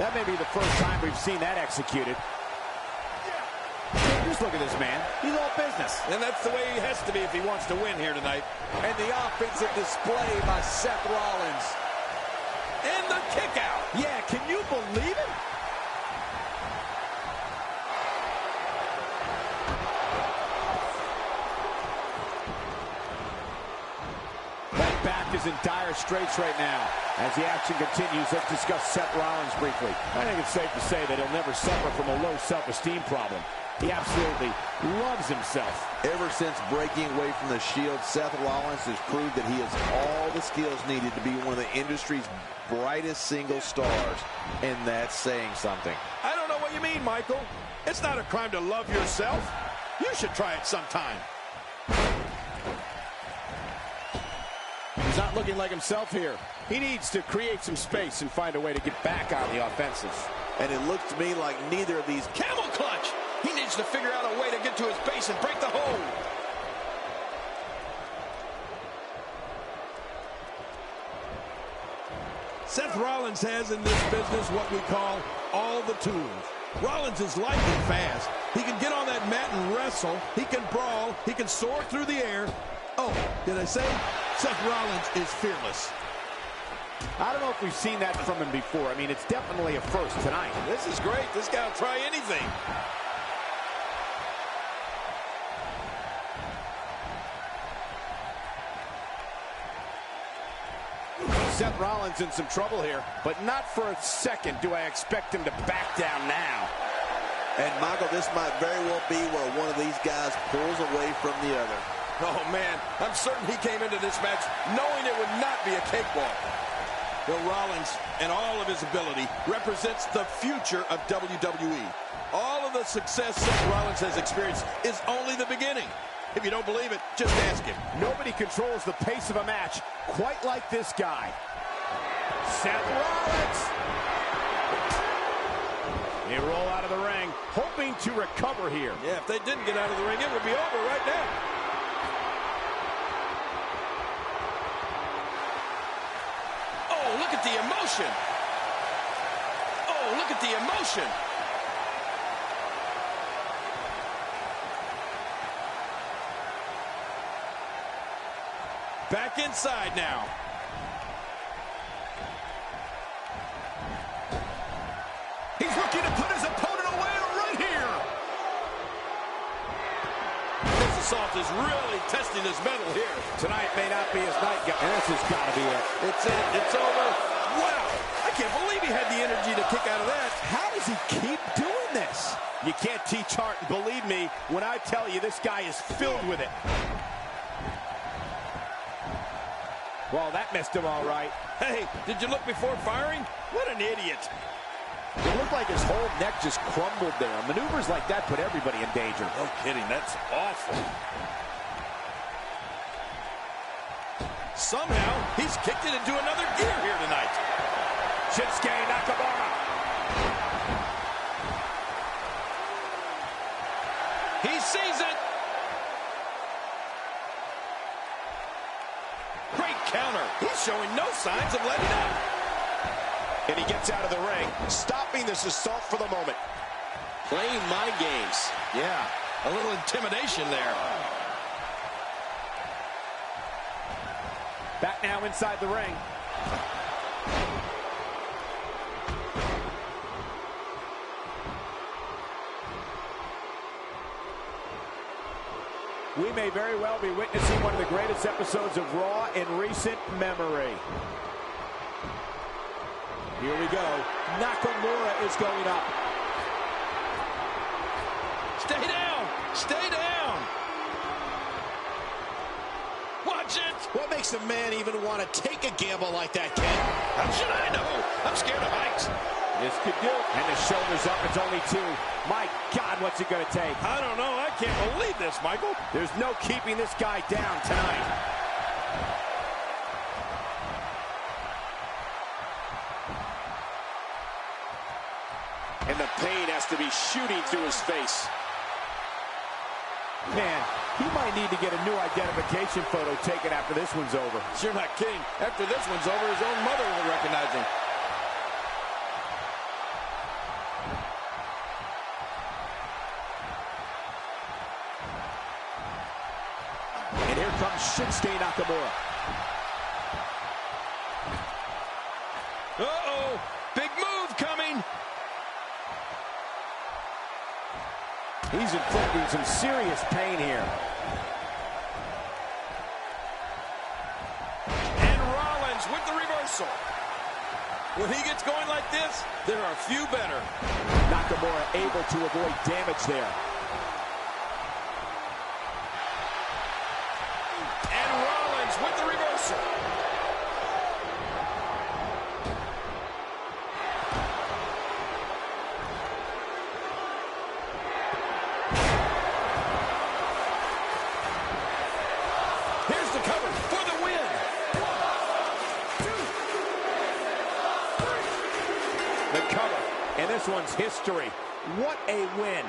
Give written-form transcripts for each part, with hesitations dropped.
That may be the first time we've seen that executed. Just look at this man. He's all business. And that's the way he has to be if he wants to win here tonight. And the offensive display by Seth Rollins. And the kick out. Yeah, can you believe it? That back is in dire straits right now. As the action continues, let's discuss Seth Rollins briefly. I think it's safe to say that he'll never suffer from a low self-esteem problem. He absolutely loves himself. Ever since breaking away from the Shield, Seth Rollins has proved that he has all the skills needed to be one of the industry's brightest single stars. And that's saying something. I don't know what you mean, Michael. It's not a crime to love yourself. You should try it sometime. He's not looking like himself here. He needs to create some space and find a way to get back on the offensive. And it looks to me like neither of these... Camel clutch! He needs to figure out a way to get to his base and break the hold. Seth Rollins has in this business what we call all the tools. Rollins is light and fast. He can get on that mat and wrestle. He can brawl. He can soar through the air. Oh, did I say? Seth Rollins is fearless. I don't know if we've seen that from him before. I mean, it's definitely a first tonight. This is great. This guy will try anything. Seth Rollins in some trouble here, but not for a second do I expect him to back down now. And, Michael, this might very well be where one of these guys pulls away from the other. Oh, man, I'm certain he came into this match knowing it would not be a cakewalk. Well, Rollins, and all of his ability, represents the future of WWE. All of the success Seth Rollins has experienced is only the beginning. If you don't believe it, just ask him. Nobody controls the pace of a match quite like this guy. Seth Rollins. They roll out of the ring, hoping to recover here. Yeah, if they didn't get out of the ring, it would be over right now. Oh, look at the emotion. Oh, look at the emotion. Back inside now. He's looking to put his opponent away right here. This assault is really testing his mettle here. Tonight may not be his night, guys. And this has got to be it. It's it. It's over. Wow. I can't believe he had the energy to kick out of that. How does he keep doing this? You can't teach art, and believe me when I tell you this guy is filled with it. Well, that missed him all right. Hey, did you look before firing? What an idiot. It looked like his whole neck just crumbled there. Maneuvers like that put everybody in danger. No kidding, that's awful. Somehow, he's kicked it into another gear here tonight. Shinsuke Nakamura. He sees it. Great counter. He's showing no signs of letting up. And he gets out of the ring, stopping this assault for the moment. Playing mind games. Yeah, a little intimidation there. Back now inside the ring. We may very well be witnessing one of the greatest episodes of Raw in recent memory. Here we go. Nakamura is going up. Stay down! Stay down! Watch it! What makes a man even want to take a gamble like that, Ken? How should I know? I'm scared of heights. This could do it. And the shoulders up, it's only two. My God, what's it going to take? I don't know. I can't believe this, Michael. There's no keeping this guy down tonight. And the pain has to be shooting through his face. Man, he might need to get a new identification photo taken after this one's over. You're not kidding. After this one's over, his own mother won't recognize him. comes Shinsuke Nakamura. Uh-oh, big move coming. He's inflicting some serious pain here. And Rollins with the reversal. When he gets going like this, there are few better. Nakamura able to avoid damage there. And Rollins with the reversal. Here's the cover for the win. 1, 2, 3. The cover, and this one's history. What a win.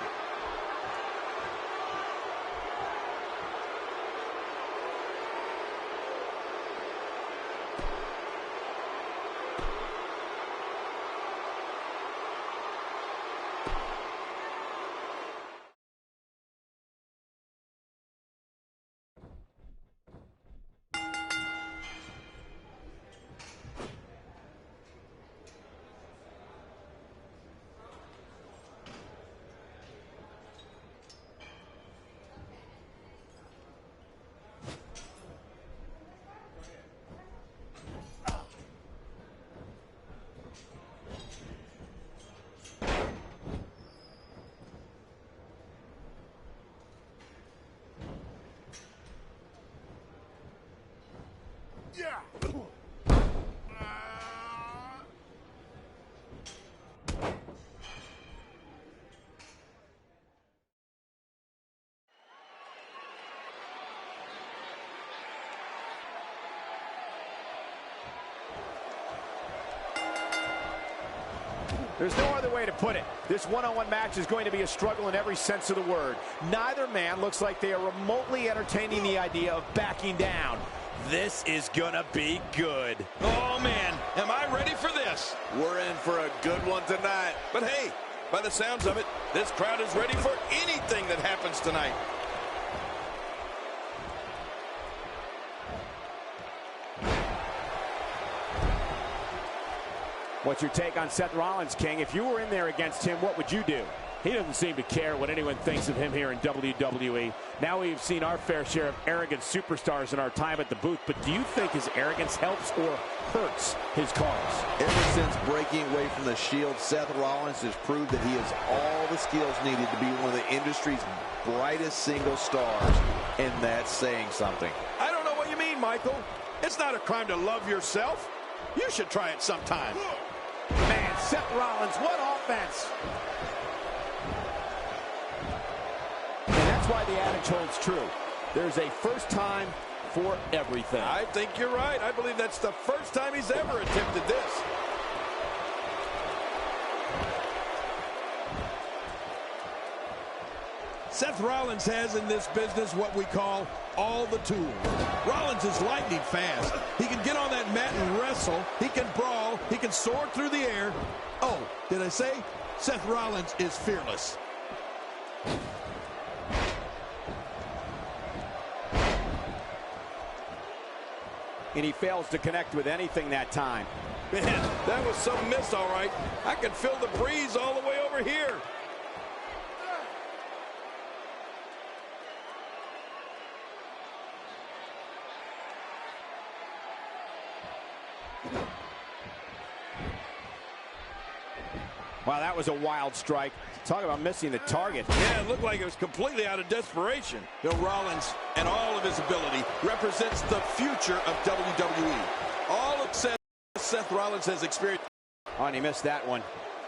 There's no other way to put it. This one-on-one match is going to be a struggle in every sense of the word. Neither man looks like they are remotely entertaining the idea of backing down. This is gonna be good. Oh, man, am I ready for this? We're in for a good one tonight. But hey, by the sounds of it, this crowd is ready for anything that happens tonight. What's your take on Seth Rollins, King? If you were in there against him, what would you do? He doesn't seem to care what anyone thinks of him here in WWE. Now we've seen our fair share of arrogant superstars in our time at the booth, but do you think his arrogance helps or hurts his cause? Ever since breaking away from the Shield, Seth Rollins has proved that he has all the skills needed to be one of the industry's brightest single stars, and that's saying something. I don't know what you mean, Michael. It's not a crime to love yourself. You should try it sometime. Man, Seth Rollins, what offense! And that's why the adage holds true. There's a first time for everything. I think you're right. I believe that's the first time he's ever attempted this. Seth Rollins has in this business what we call all the tools. Rollins is lightning fast. He can get on that mat and wrestle. He can brawl. He can soar through the air. Oh, did I say? Seth Rollins is fearless. And he fails to connect with anything that time. Man, that was some miss, all right. I can feel the breeze all the way over here. Wow, that was a wild strike. Talk about missing the target. Yeah, it looked like it was completely out of desperation. Bill Rollins and all of his ability represents the future of WWE. All of Seth Rollins has experienced. Oh, and he missed that one.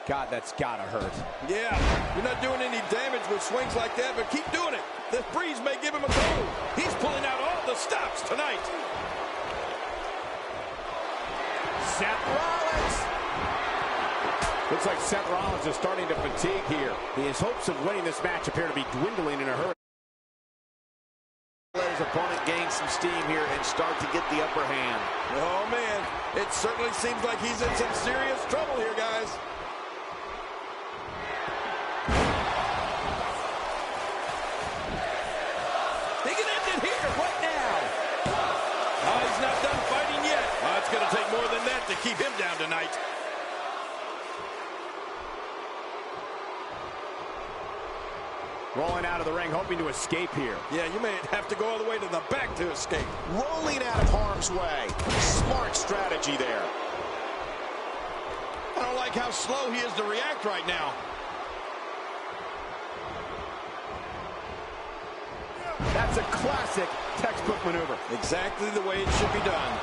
God, that's gotta hurt. Yeah, you're not doing any damage with swings like that, but keep doing it. This breeze may give him a cold. He's pulling out all the stops tonight. Seth Rollins! Looks like Seth Rollins is starting to fatigue here. His hopes of winning this match appear to be dwindling in a hurry. Let his opponent gain some steam here and start to get the upper hand. Oh, man, it certainly seems like he's in some serious trouble here, guys. He can end it here. What now? Rolling out of the ring, hoping to escape here. Yeah, you may have to go all the way to the back to escape. Rolling out of harm's way. Smart strategy there. I don't like how slow he is to react right now. That's a classic textbook maneuver. Exactly the way it should be done.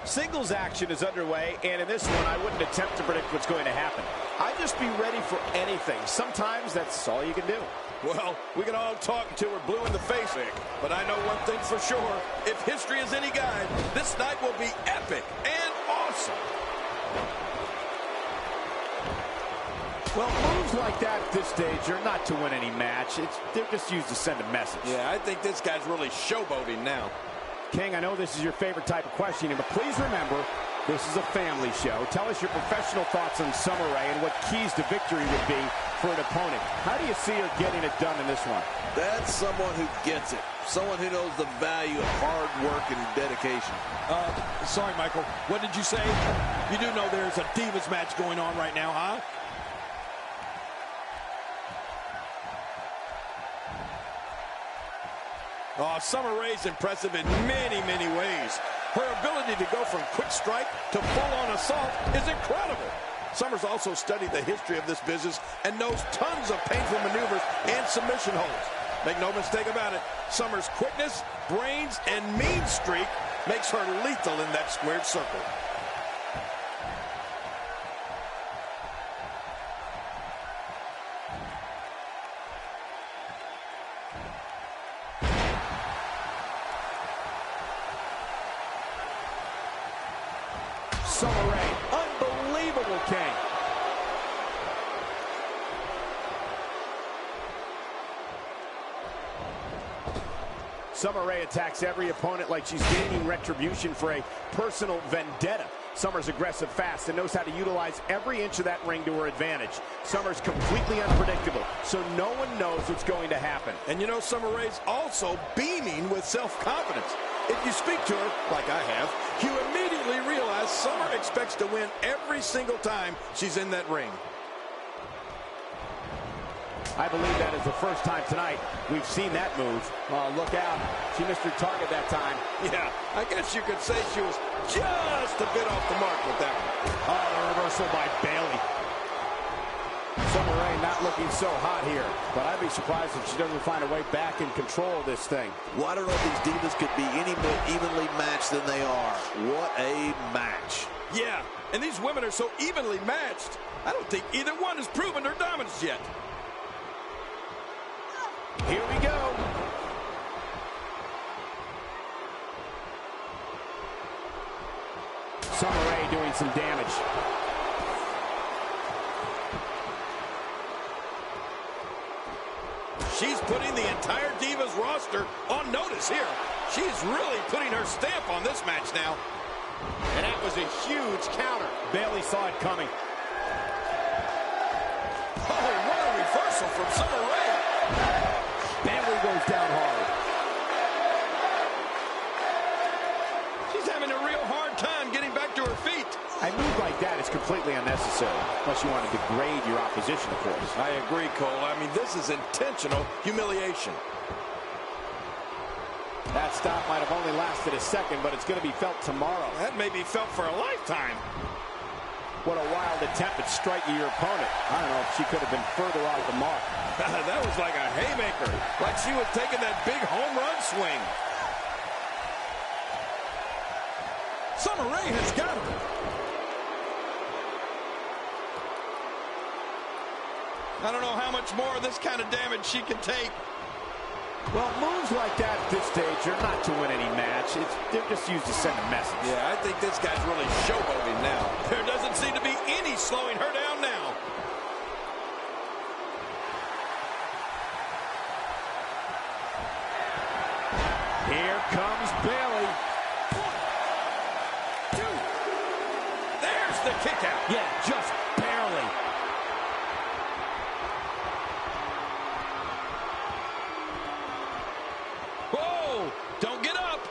Singles action is underway, and in this one, I wouldn't attempt to predict what's going to happen. I'd just be ready for anything. Sometimes that's all you can do. Well, we can all talk until we're blue in the face, but I know one thing for sure. If history is any guide, this night will be epic and awesome. Well, moves like that at this stage are not to win any match. They're just used to send a message. Yeah, I think this guy's really showboating now. King, I know this is your favorite type of questioning, but please remember, this is a family show. Tell us your professional thoughts on Summer Rae and what keys to victory would be for an opponent. How do you see her getting it done in this one? That's someone who gets it. Someone who knows the value of hard work and dedication. Sorry, Michael. What did you say? You do know there's a Divas match going on right now, huh? Oh, Summer Rae's impressive in many, many ways. Her ability to go from quick strike to full-on assault is incredible. Summer's also studied the history of this business and knows tons of painful maneuvers and submission holds. Make no mistake about it, Summer's quickness, brains, and mean streak makes her lethal in that squared circle. Summer Rae, unbelievable, King. Summer Rae attacks every opponent like she's gaining retribution for a personal vendetta. Summer's aggressive fast and knows how to utilize every inch of that ring to her advantage. Summer's completely unpredictable, so no one knows what's going to happen. And you know, Summer Rae's also beaming with self-confidence. If you speak to her, like I have, you immediately realize Summer expects to win every single time she's in that ring. I believe that is the first time tonight we've seen that move. Oh, look out. She missed her target that time. Yeah, I guess you could say she was just a bit off the mark with that one. Oh, the reversal by Bayley. Summer Rae not looking so hot here, but I'd be surprised if she doesn't find a way back in control of this thing. Well, I don't know if these Divas could be any more evenly matched than they are. What a match. Yeah, and these women are so evenly matched, I don't think either one has proven their dominance yet. Here we go. Summer Rae doing some damage. She's putting the entire Divas roster on notice here. She's really putting her stamp on this match now. And that was a huge counter. Bayley saw it coming. Oh, what a reversal from Summer Rae. Bayley goes down hard. She's having a real hard time getting back to her feet. A move like that is completely unnecessary, unless you want to degrade your opposition, of course. I agree, Cole. I mean, this is intentional humiliation. That stop might have only lasted a second, but it's going to be felt tomorrow. That may be felt for a lifetime. What a wild attempt at striking your opponent. I don't know if she could have been further off the mark. That was like a haymaker, like she was taking that big home run swing. Summer Rae has got her. I don't know how much more of this kind of damage she can take. Well, moves like that at this stage are not to win any match. They're just used to send a message. Yeah, I think this guy's really showboating now. There doesn't seem to be any slowing her down now. Here comes Bayley. 1, 2. There's the kick out. Yeah, just barely. Whoa, don't get up.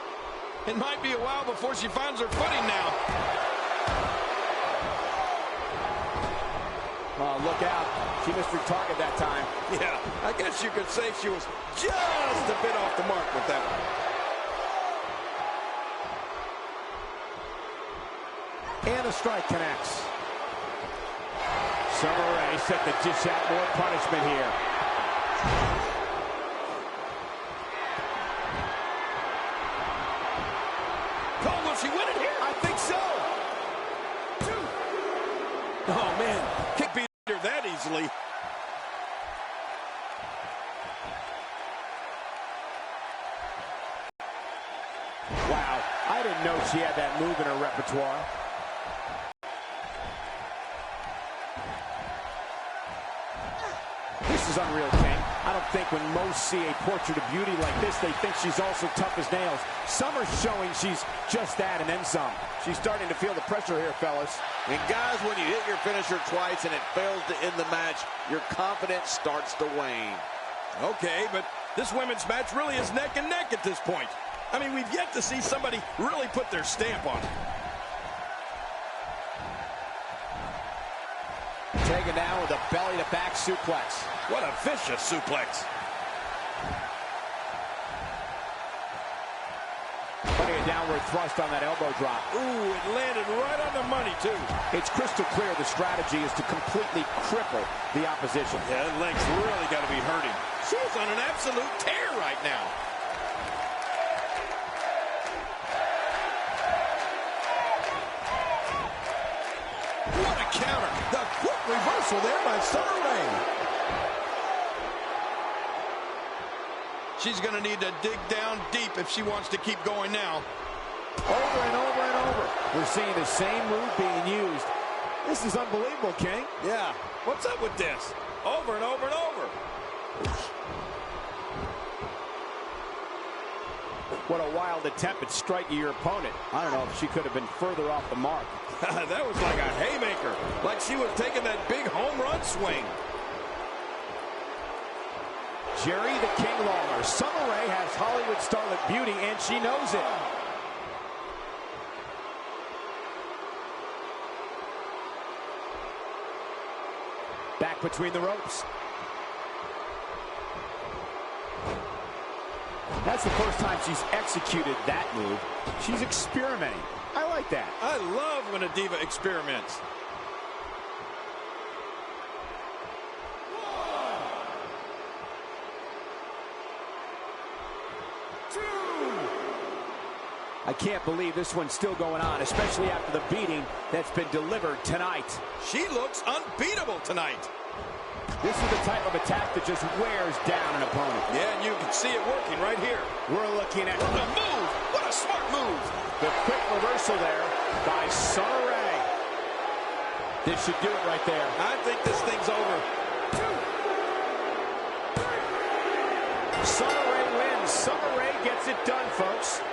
It might be a while before she finds her footing now. Oh, look out. She missed her target that time. Yeah, I guess you could say she was just a bit off the mark with that one. And a strike connects. Summer Rae set to dish out more punishment here. Cole, will she win it here? I think so. 2. Oh, man. Kick beat her that easily. didn't know she had that move in her repertoire. This is unreal, King. I don't think when most see a portrait of beauty like this, they think she's also tough as nails. Summer's showing she's just that and then some. She's starting to feel the pressure here, fellas. And guys, when you hit your finisher twice and it fails to end the match, your confidence starts to wane. Okay, but this women's match really is neck and neck at this point. I mean, we've yet to see somebody really put their stamp on it. Taken down with a belly-to-back suplex. What a vicious suplex. Putting a downward thrust on that elbow drop. Ooh, it landed right on the money, too. It's crystal clear the strategy is to completely cripple the opposition. Yeah, that leg's really got to be hurting. She's on an absolute tear right now. What a counter. The quick reversal there by Summer Rae. She's going to need to dig down deep if she wants to keep going now. Over and over and over. We're seeing the same move being used. This is unbelievable, King. Yeah. What's up with this? Over and over and over. What a wild attempt at striking your opponent. I don't know if she could have been further off the mark. That was like a haymaker. Like she was taking that big home run swing. Jerry the King Lawler. Summer Rae has Hollywood starlet beauty, and she knows it. Back between the ropes. That's the first time she's executed that move. She's experimenting. I like that. I love when a diva experiments. I can't believe this one's still going on, especially after the beating that's been delivered tonight. She looks unbeatable tonight. This is the type of attack that just wears down an opponent. Yeah, and you can see it working right here. We're looking at the move. What a smart move. The quick reversal there by Summer Rae. This should do it right there. I think this thing's over. 2, 3. Summer Rae wins. Summer Rae gets it done, folks.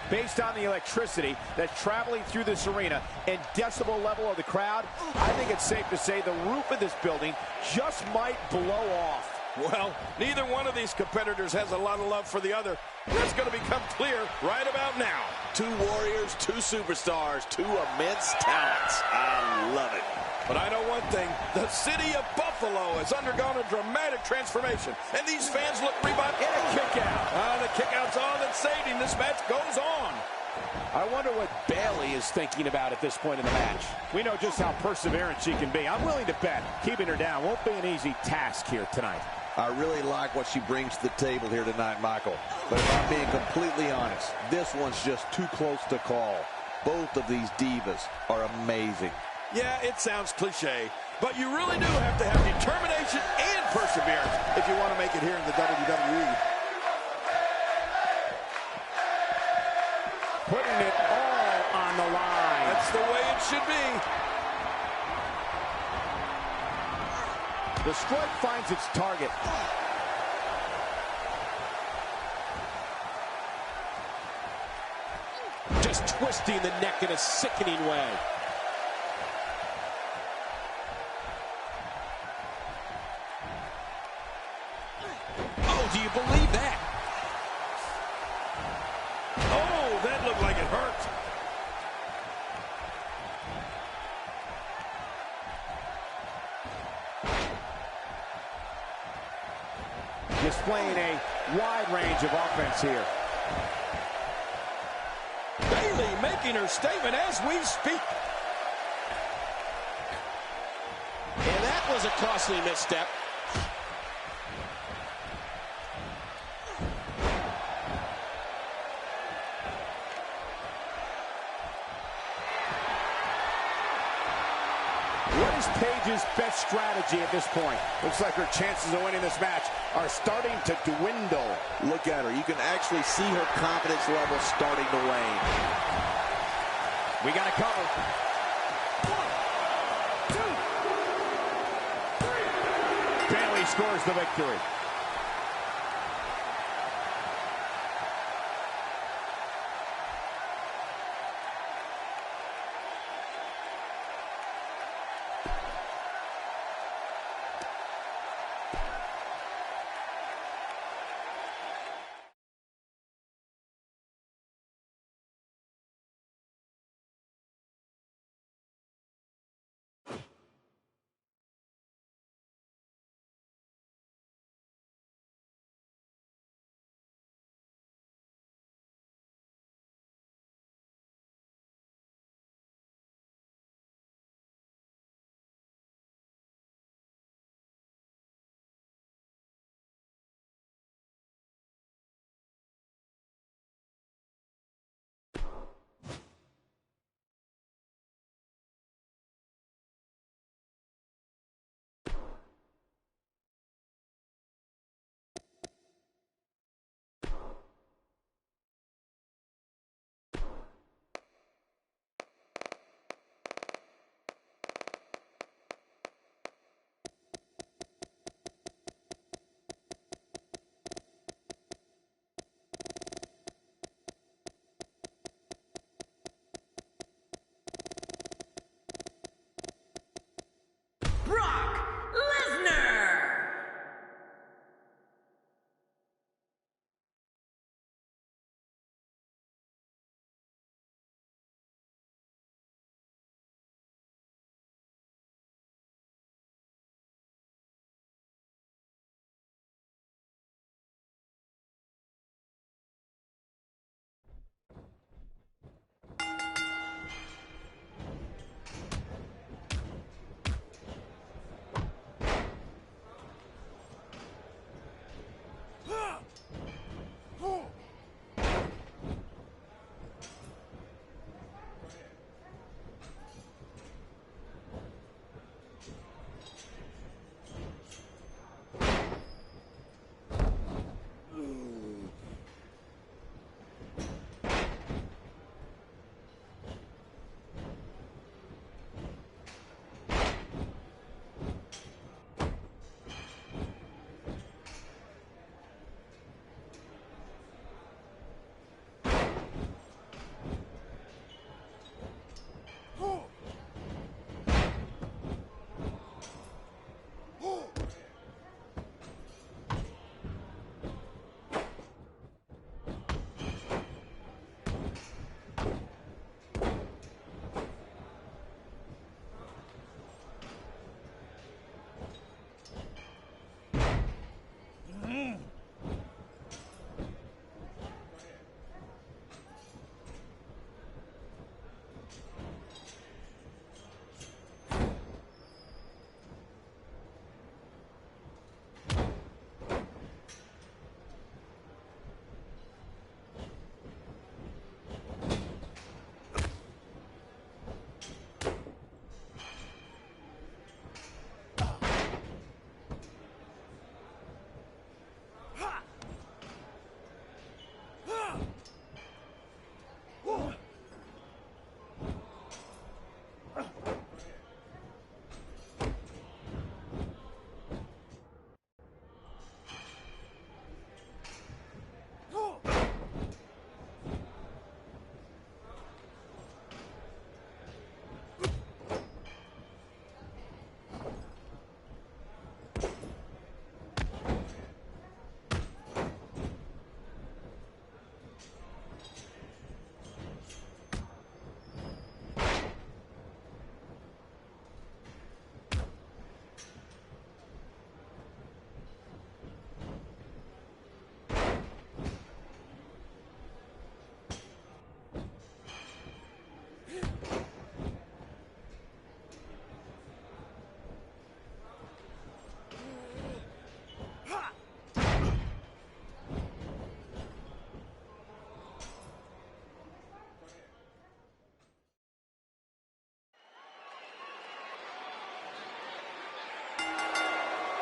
Based on the electricity that's traveling through this arena and decibel level of the crowd, I think it's safe to say the roof of this building just might blow off. Well, neither one of these competitors has a lot of love for the other. That's going to become clear right about now. Two warriors, two superstars, two immense talents. I love it. But I know one thing. The city of Buffalo has undergone a dramatic transformation. And these fans look revived. And a kick out. The kick out's all that's saved him. This match goes on. I wonder what Bayley is thinking about at this point in the match. We know just how perseverant she can be. I'm willing to bet keeping her down won't be an easy task here tonight. I really like what she brings to the table here tonight, Michael. But if I'm being completely honest, this one's just too close to call. Both of these divas are amazing. Yeah, it sounds cliche, but you really do have to have determination and perseverance if you want to make it here in the WWE. Putting it all on the line. That's the way it should be. The strike finds its target. Just twisting the neck in a sickening way. Oh, do you believe that? Oh, that looked like it hurt. Displaying a wide range of offense here. Bayley making her statement as we speak. And that was a costly misstep. What is Paige's best strategy at this point? Looks like her chances of winning this match are starting to dwindle. Look at her. You can actually see her confidence level starting to wane. We got to cover. 1, 2, 3. Bayley scores the victory.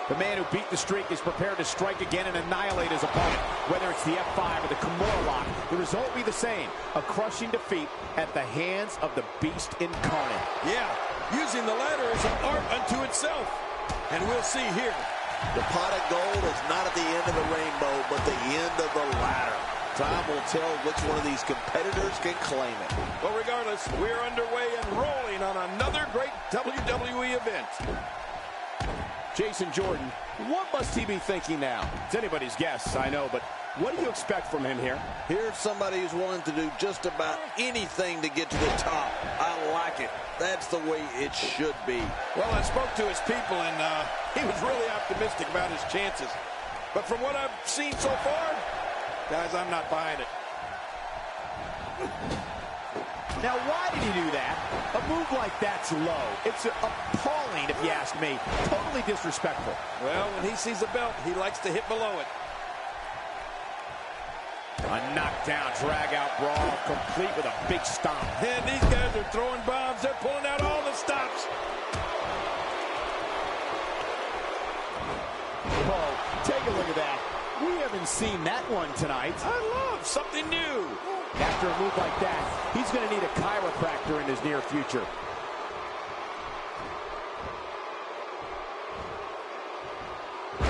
The man who beat the streak is prepared to strike again and annihilate his opponent. Whether it's the F5 or the Kimura lock, the result will be the same. A crushing defeat at the hands of the Beast Incarnate. Yeah, using the ladder is an art unto itself. And we'll see here. The pot of gold is not at the end of the rainbow, but the end of the ladder. Time will tell which one of these competitors can claim it. Well, regardless, we're underway and rolling on another great WWE event. Jason Jordan, what must he be thinking now? It's anybody's guess, I know, but what do you expect from him here? Here's somebody who's willing to do just about anything to get to the top. I like it. That's the way it should be. Well, I spoke to his people, and he was really optimistic about his chances. But from what I've seen so far, guys, I'm not buying it. Now, why did he do that? A move like that's low. It's appalling, if you ask me. Totally disrespectful. Well, when he sees a belt, he likes to hit below it. A knockdown, drag-out brawl, complete with a big stomp. And these guys are throwing bombs. They're pulling out all the stops. Whoa, take a look at that. We haven't seen that one tonight. I love something new. After a move like that, he's going to need a chiropractor in his near future.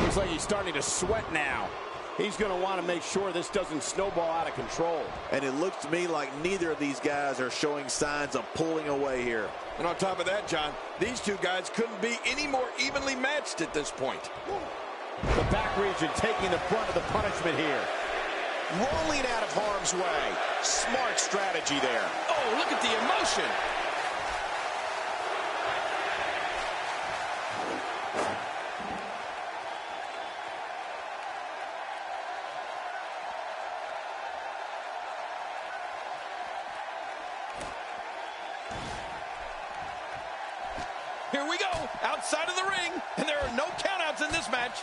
Looks like he's starting to sweat now. He's going to want to make sure this doesn't snowball out of control. And it looks to me like neither of these guys are showing signs of pulling away here. And on top of that, John, these two guys couldn't be any more evenly matched at this point. The back region taking the brunt of the punishment here. Rolling out of harm's way. Smart strategy there. Oh, look at the emotion. Here we go, outside of the ring, and there are no countouts in this match.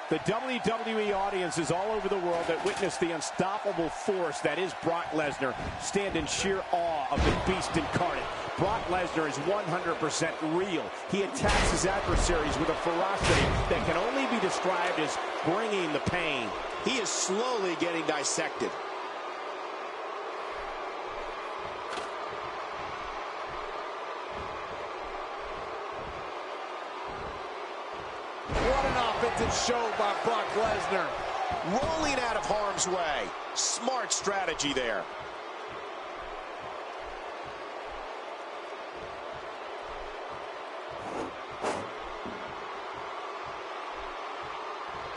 The WWE audiences all over the world that witness the unstoppable force that is Brock Lesnar stand in sheer awe of the Beast Incarnate. Brock Lesnar is 100% real. He attacks his adversaries with a ferocity that can only be described as bringing the pain. He is slowly getting dissected. What an offensive show by Brock Lesnar. Rolling out of harm's way. Smart strategy there.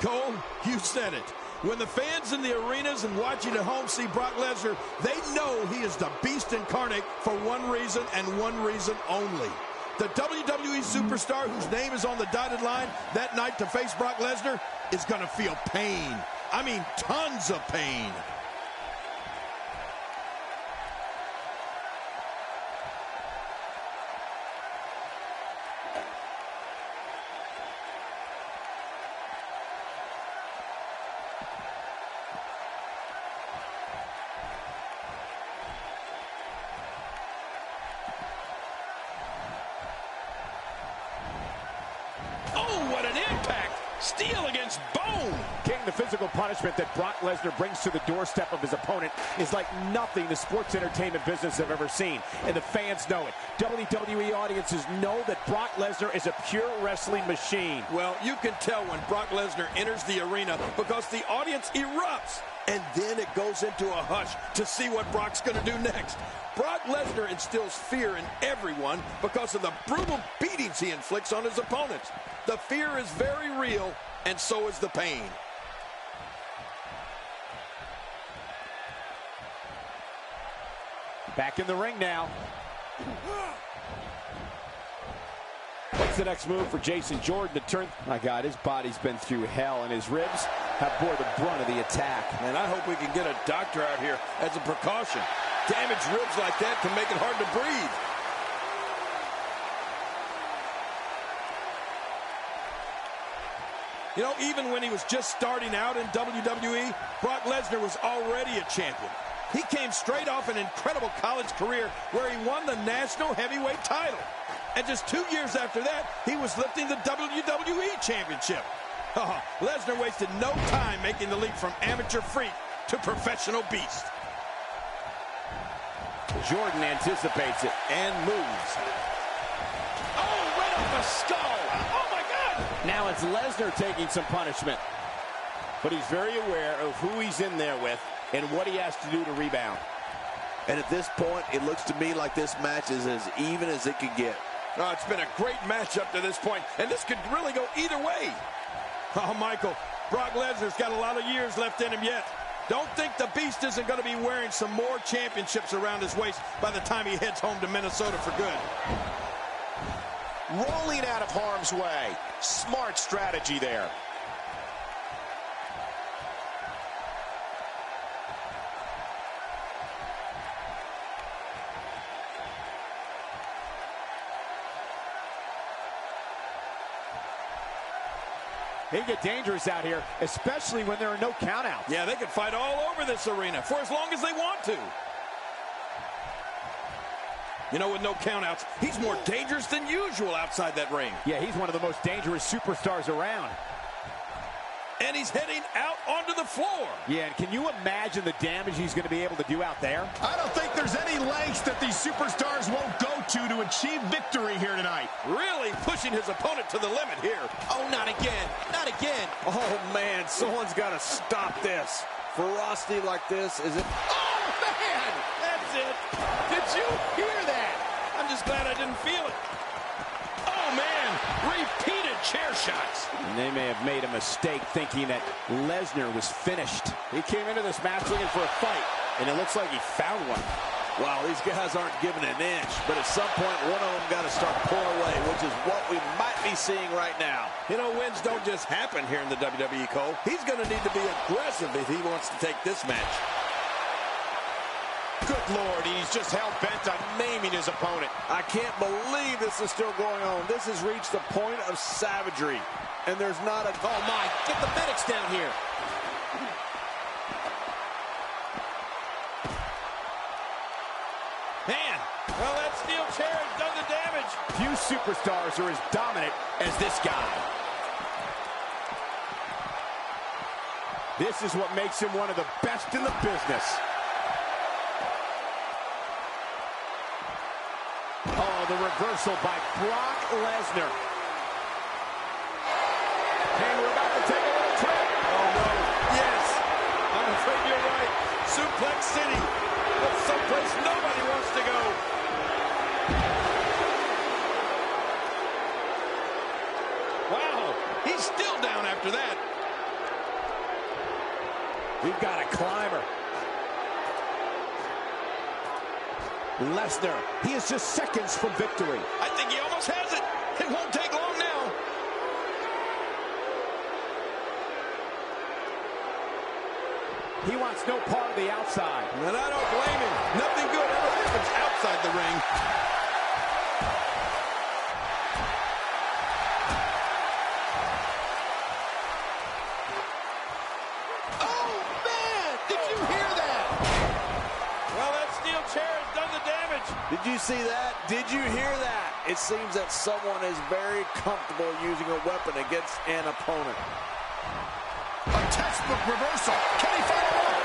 Cole, you said it. When the fans in the arenas and watching at home see Brock Lesnar, they know he is the Beast Incarnate for one reason and one reason only. The WWE superstar whose name is on the dotted line that night to face Brock Lesnar is going to feel pain. I mean, tons of pain. What an impact! Steel against bone! King, the physical punishment that Brock Lesnar brings to the doorstep of his opponent is like nothing the sports entertainment business have ever seen. And the fans know it. WWE audiences know that Brock Lesnar is a pure wrestling machine. Well, you can tell when Brock Lesnar enters the arena because the audience erupts. And then it goes into a hush to see what Brock's going to do next. Brock Lesnar instills fear in everyone because of the brutal beatings he inflicts on his opponents. The fear is very real, and so is the pain. Back in the ring now. What's the next move for Jason Jordan to turn? My God, his body's been through hell, and his ribs have bore the brunt of the attack. And I hope we can get a doctor out here as a precaution. Damaged ribs like that can make it hard to breathe. You know, even when he was just starting out in WWE, Brock Lesnar was already a champion. He came straight off an incredible college career where he won the National Heavyweight title. And just 2 years after that, he was lifting the WWE Championship. Oh, Lesnar wasted no time making the leap from amateur freak to professional beast. Jordan anticipates it and moves. Oh, right off the skull. Oh, my God. Now it's Lesnar taking some punishment. But he's very aware of who he's in there with and what he has to do to rebound. And at this point, it looks to me like this match is as even as it could get. Oh, it's been a great match up to this point, and this could really go either way. Oh, Michael, Brock Lesnar's got a lot of years left in him yet. Don't think the Beast isn't going to be wearing some more championships around his waist by the time he heads home to Minnesota for good. Rolling out of harm's way. Smart strategy there. They get dangerous out here, especially when there are no countouts. Yeah, they could fight all over this arena for as long as they want to. You know, with no countouts, he's more dangerous than usual outside that ring. Yeah, he's one of the most dangerous superstars around. And he's heading out onto the floor. Yeah, and can you imagine the damage he's going to be able to do out there? I don't think there's any lengths that these superstars won't go to achieve victory here tonight. Really pushing his opponent to the limit here. Oh, not again. Not again. Oh, man, someone's got to stop this. Ferocity like this, is it? Oh, man! That's it. Did you hear that? I'm just glad I didn't feel it. Oh, man! Repeated chair shots. And they may have made a mistake thinking that Lesnar was finished. He came into this match looking for a fight, and it looks like he found one. Wow, these guys aren't giving an inch, but at some point, one of them got to start pulling away, which is what we might be seeing right now. You know, wins don't just happen here in the WWE, Cole. He's going to need to be aggressive if he wants to take this match. Good Lord, he's just hell-bent on naming his opponent. I can't believe this is still going on. This has reached the point of savagery, and there's not a... Oh, my. Get the medics down here. Man, well, that steel chair has done the damage. Few superstars are as dominant as this guy. This is what makes him one of the best in the business. Oh, the reversal by Brock Lesnar. And we're about to take a little trip. Oh, no. Yes. I'm afraid you're right. Suplex City. That's someplace nobody wants to go. Wow. He's still down after that. We've got a climber. Lesnar, he is just seconds from victory. I think he almost has it. It won't take long now. He wants no part of the outside. And I don't blame him. Nothing good ever happens outside the ring. Oh, man! Did you hear that? Well, that steel chair has done the damage. Did you see that? Did you hear that? It seems that someone is very comfortable using a weapon against an opponent. A textbook reversal. Can he follow up?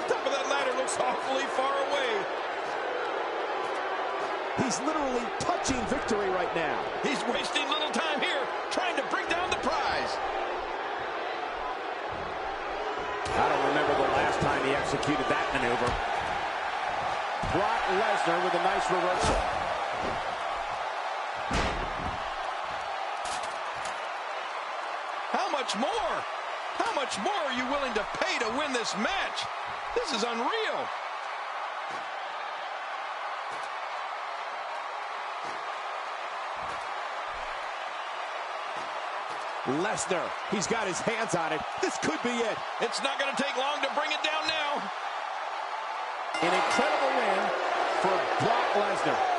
Top of that ladder looks awfully far away. He's literally touching victory right now. He's wasting little time here, trying to bring down the prize. I don't remember the last time he executed that maneuver. Brock Lesnar with a nice reversal. How much more? How much more are you willing to pay to win this match? This is unreal. Lesnar, he's got his hands on it. This could be it. It's not going to take long to bring it down now. An incredible win for Brock Lesnar.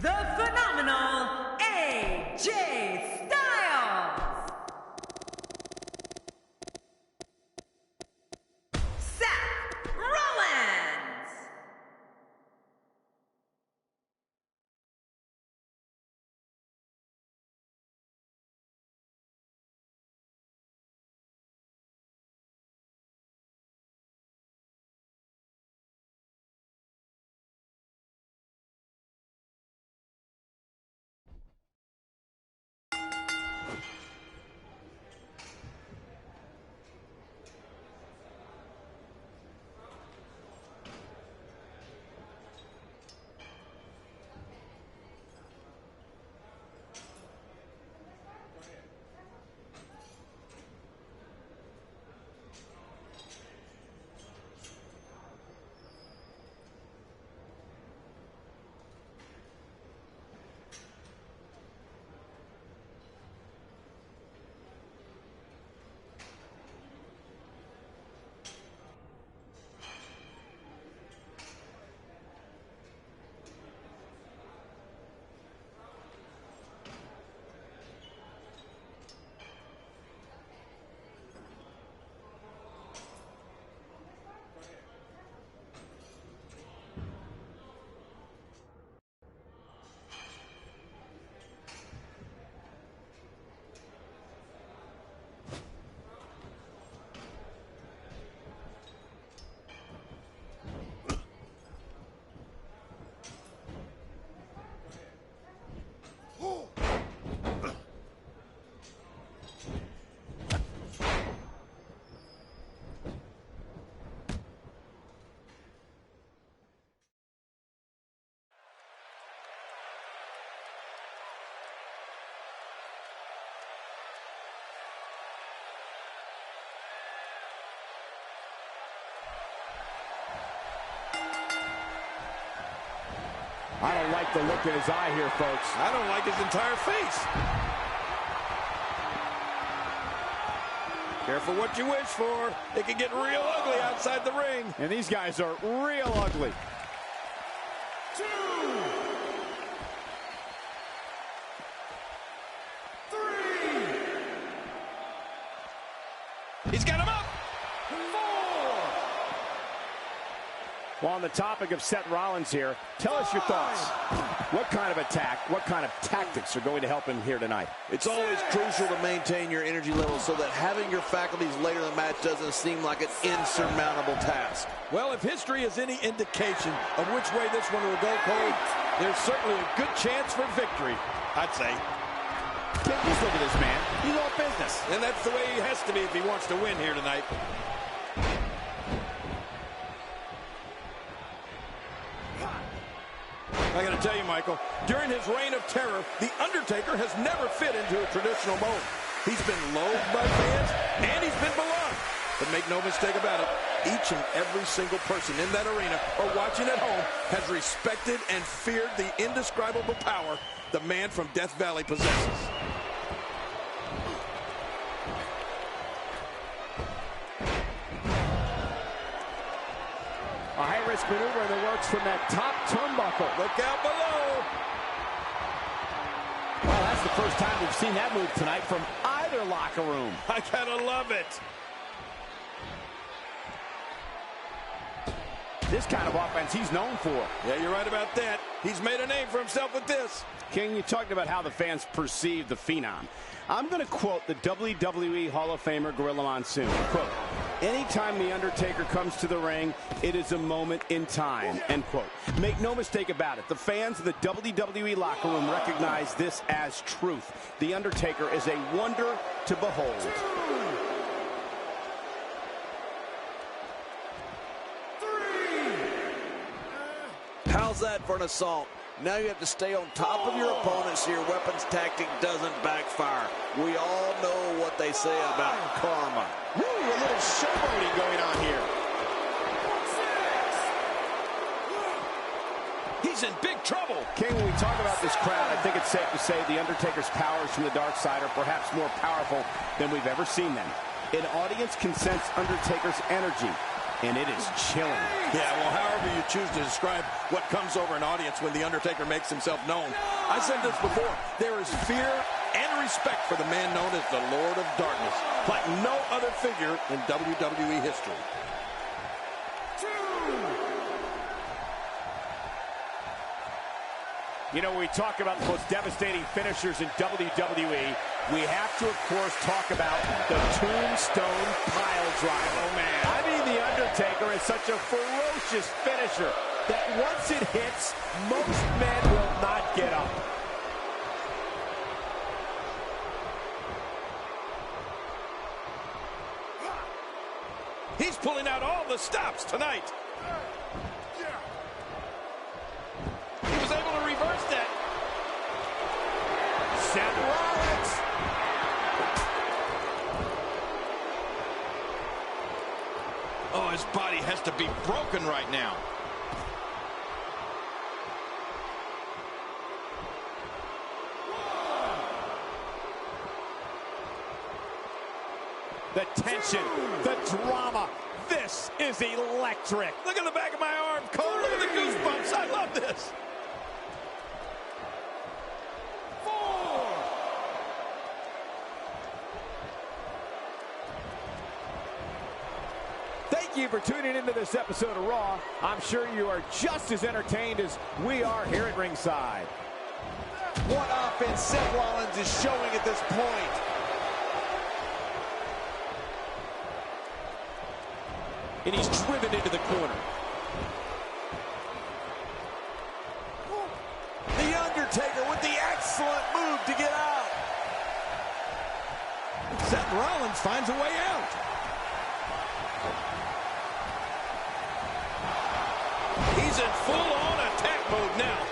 The phenomenal AJ Styles. Seth Rollins. I don't like the look in his eye here, folks. I don't like his entire face. Careful what you wish for. It can get real ugly outside the ring. And these guys are real ugly. 2, 3. He's got him up. 4. Well, on the topic of Seth Rollins here, tell us your thoughts. What kind of attack, what kind of tactics are going to help him here tonight? It's always crucial to maintain your energy level so that having your faculties later in the match doesn't seem like an insurmountable task. Well, if history is any indication of which way this one will go, Cole, there's certainly a good chance for victory, I'd say. Just look at this man. He's all business. And that's the way he has to be if he wants to win here tonight. I got to tell you, Michael, during his reign of terror, The Undertaker has never fit into a traditional mold. He's been loathed by fans, and he's been beloved. But make no mistake about it, each and every single person in that arena or watching at home has respected and feared the indescribable power the man from Death Valley possesses. A high-risk maneuver in the works from that top turnbuckle. Look out below. Well, that's the first time we've seen that move tonight from either locker room. I gotta love it. This kind of offense he's known for. Yeah, you're right about that. He's made a name for himself with this. King, you talked about how the fans perceive the Phenom. I'm going to quote the WWE Hall of Famer Gorilla Monsoon. Quote, "Anytime The Undertaker comes to the ring, it is a moment in time." End quote. Make no mistake about it. The fans of the WWE locker room recognize this as truth. The Undertaker is a wonder to behold. How's that for an assault? Now you have to stay on top of your opponent so your weapons tactic doesn't backfire. We all know what they say about karma. Woo, a little showboating going on here. He's in big trouble. King, when we talk about this crowd, I think it's safe to say The Undertaker's powers from the dark side are perhaps more powerful than we've ever seen them. An audience can sense Undertaker's energy, and it is chilling. Yeah, well, however you choose to describe what comes over an audience when The Undertaker makes himself known. I said this before. There is fear and respect for the man known as the Lord of Darkness, like no other figure in WWE history. You know, when we talk about the most devastating finishers in WWE, we have to, of course, talk about the Tombstone Pile Driver. Oh, man. I mean, The Undertaker is such a ferocious finisher that once it hits, most men will not get up. He's pulling out all the stops tonight. He was able to reverse that. Seth Rollins. Oh, his body has to be broken right now. The tension, the drama. This is electric. Look at the back of my arm, Cole. Look at the goosebumps. I love this. 4. Thank you for tuning into this episode of Raw. I'm sure you are just as entertained as we are here at ringside. What offense Seth Rollins is showing at this point. And he's driven into the corner. The Undertaker with the excellent move to get out. Seth Rollins finds a way out. He's in full-on attack mode now.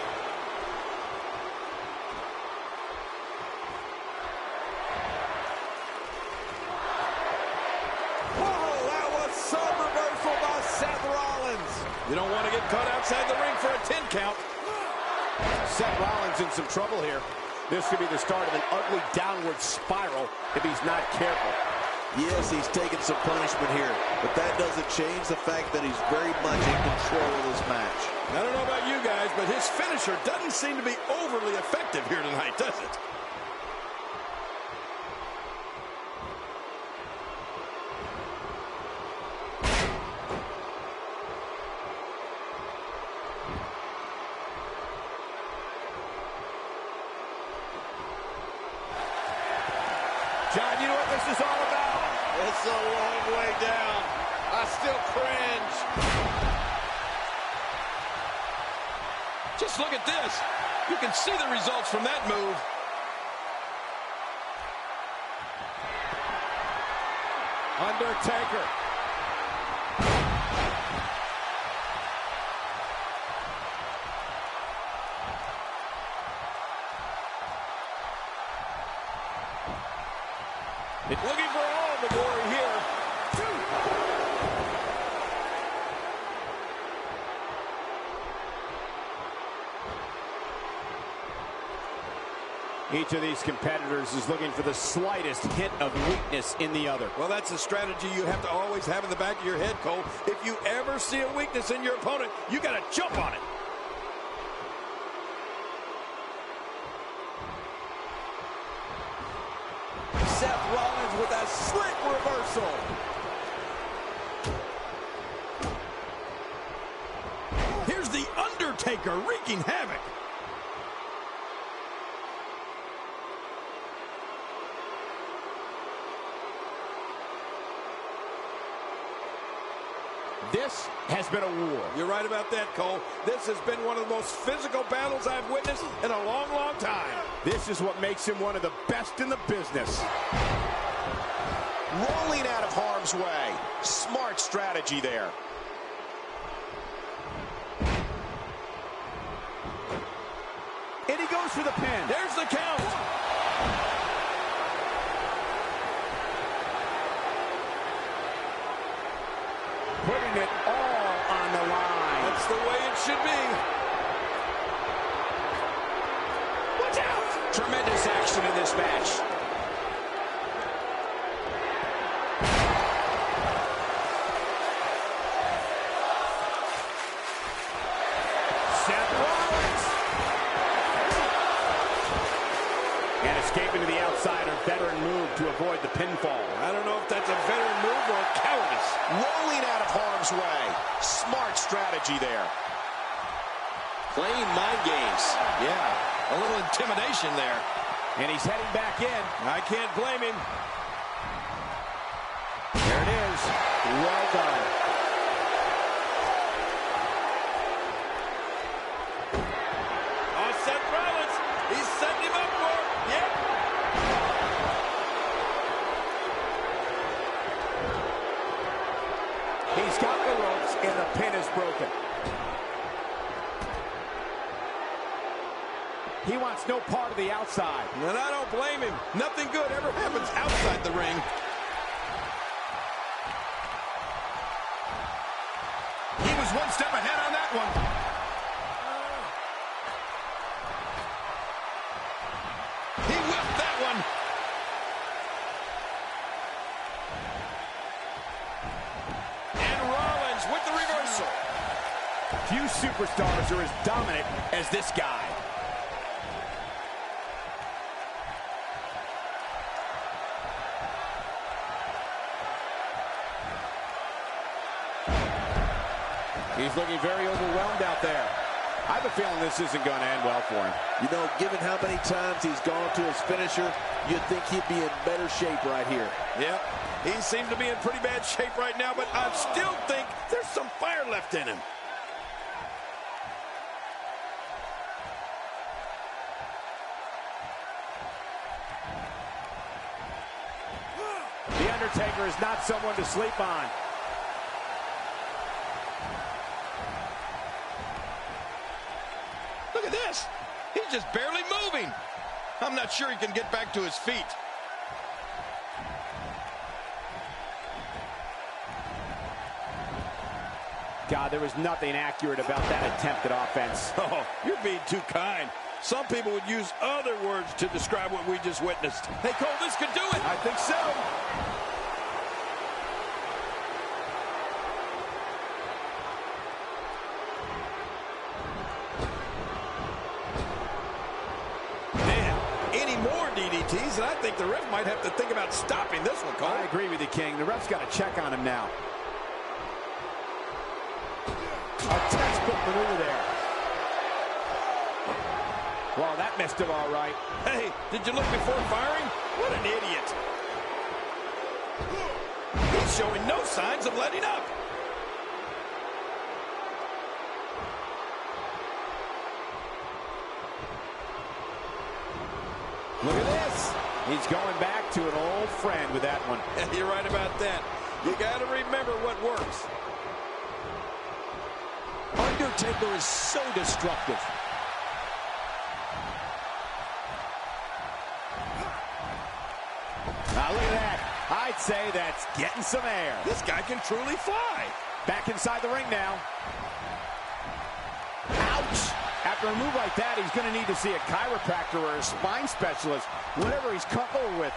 You don't want to get caught outside the ring for a 10 count. Seth Rollins in some trouble here. This could be the start of an ugly downward spiral if he's not careful. Yes, he's taking some punishment here, but that doesn't change the fact that he's very much in control of this match. I don't know about you guys, but his finisher doesn't seem to be overly effective here tonight, does it? John, you know what this is all about? It's a long way down. I still cringe. Just look at this. You can see the results from that move. Undertaker. Looking for all the glory here. Each of these competitors is looking for the slightest hint of weakness in the other. Well, that's a strategy you have to always have in the back of your head, Cole. If you ever see a weakness in your opponent, you got to jump on it. Seth Rollins with a slick reversal. Here's the Undertaker wreaking havoc. This has been a war. You're right about that, Cole. This has been one of the most physical battles I've witnessed in a long, long time. This is what makes him one of the best in the business. Rolling out of harm's way. Smart strategy there. And he goes for the pin. There's the count. Putting it all on the line. That's the way it should be. Watch out! Tremendous action in this match. Seth Rollins. And escaping to the outside, a veteran move to avoid the pinfall. I don't know if that's a veteran move or cowardice. Rolling out of harm's way. Smart strategy there. Playing mind games. Yeah, a little intimidation there. And he's heading back in. I can't blame him. There it is. Well done. Oh, Seth Rollins. He's setting him up for it. Yep. He's got the ropes, and the pin is broken. He wants no part of the outside. And I don't blame him. Nothing good ever happens outside the ring. He was one step ahead on that one. He whipped that one. And Rollins with the reversal. Few superstars are as dominant as this guy. He's looking very overwhelmed out there. I have a feeling this isn't going to end well for him. You know, given how many times he's gone to his finisher, you'd think he'd be in better shape right here. Yep. He seems to be in pretty bad shape right now, but I still think there's some fire left in him. The Undertaker is not someone to sleep on. Look at this. He's just barely moving. I'm not sure he can get back to his feet. God, there was nothing accurate about that attempted offense. Oh, you're being too kind. Some people would use other words to describe what we just witnessed. Hey, Cole, this could do it. I think so. tease, and I think the ref might have to think about stopping this one, Cole. I agree with you, King. The ref's got to check on him now. A textbook maneuver there. Well, that missed him all right. Hey, did you look before firing? What an idiot. He's showing no signs of letting up. Look at this. He's going back to an old friend with that one. You're right about that. You got to remember what works. Undertaker is so destructive. Now look at that. I'd say that's getting some air. This guy can truly fly. Back inside the ring now. Ouch! After a move like that, he's going to need to see a chiropractor or a spine specialist, whatever he's comfortable with.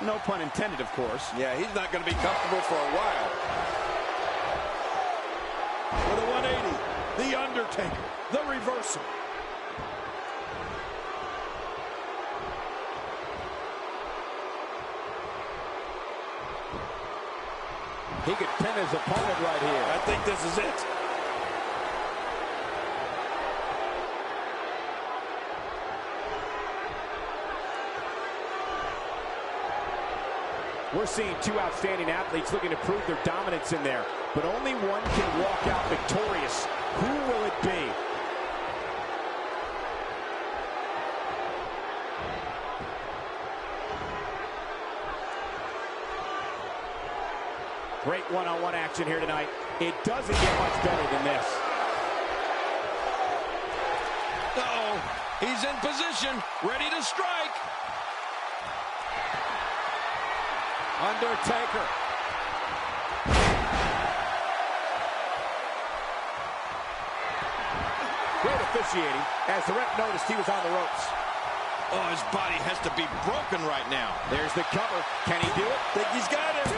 No pun intended, of course. Yeah, he's not going to be comfortable for a while. With a 180, The Undertaker, the reversal. He could pin his opponent right here. I think this is it. We're seeing two outstanding athletes looking to prove their dominance in there, but only one can walk out victorious. Who will it be? Great one-on-one action here tonight. It doesn't get much better than this. Uh-oh, he's in position, ready to strike. Undertaker. Great officiating as the ref noticed he was on the ropes. Oh, his body has to be broken right now. There's the cover. Can he do it? Think he's got it.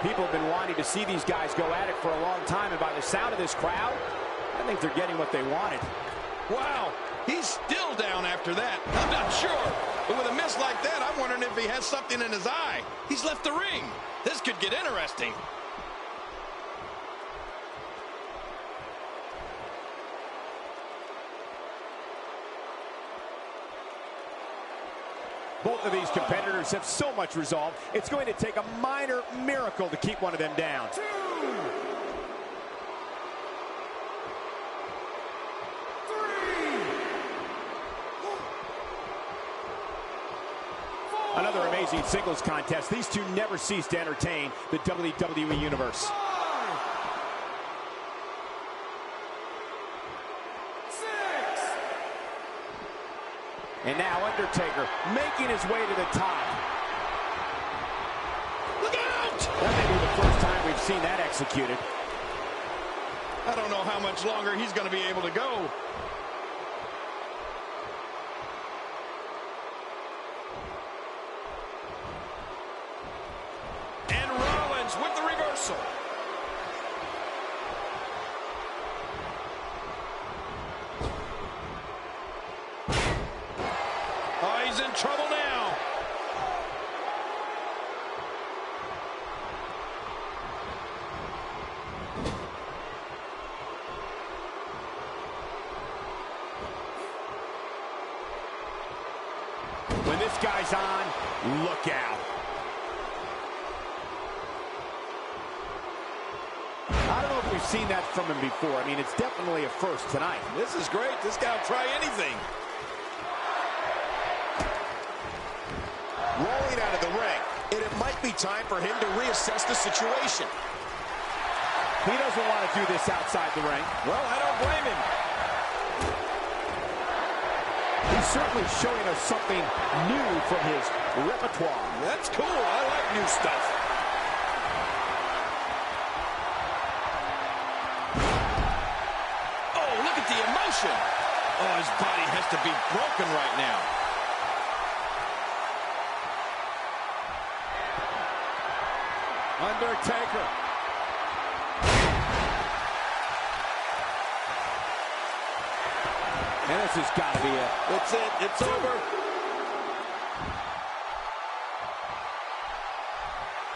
People have been wanting to see these guys go at it for a long time, and by the sound of this crowd, I think they're getting what they wanted. Wow, he's still down after that. I'm not sure, but with a miss like that, I'm wondering if he has something in his eye. He's left the ring. This could get interesting. Both of these competitors have so much resolve, it's going to take a minor miracle to keep one of them down. Another amazing singles contest. These two never cease to entertain the WWE Universe. And now Undertaker making his way to the top. Look out! That may be the first time we've seen that executed. I don't know how much longer he's going to be able to go. And Rollins with the reversal. Oh, he's in trouble now. When this guy's on, look out. I don't know if we've seen that from him before. I mean, it's definitely a first tonight. This is great. This guy will try anything. Rolling out of the ring, and it might be time for him to reassess the situation. He doesn't want to do this outside the ring. Well, I don't blame him. He's certainly showing us something new from his repertoire. That's cool. I like new stuff. Oh, look at the emotion. Oh, his body has to be broken right now. Undertaker. And this has got to be it. It's it. It's over.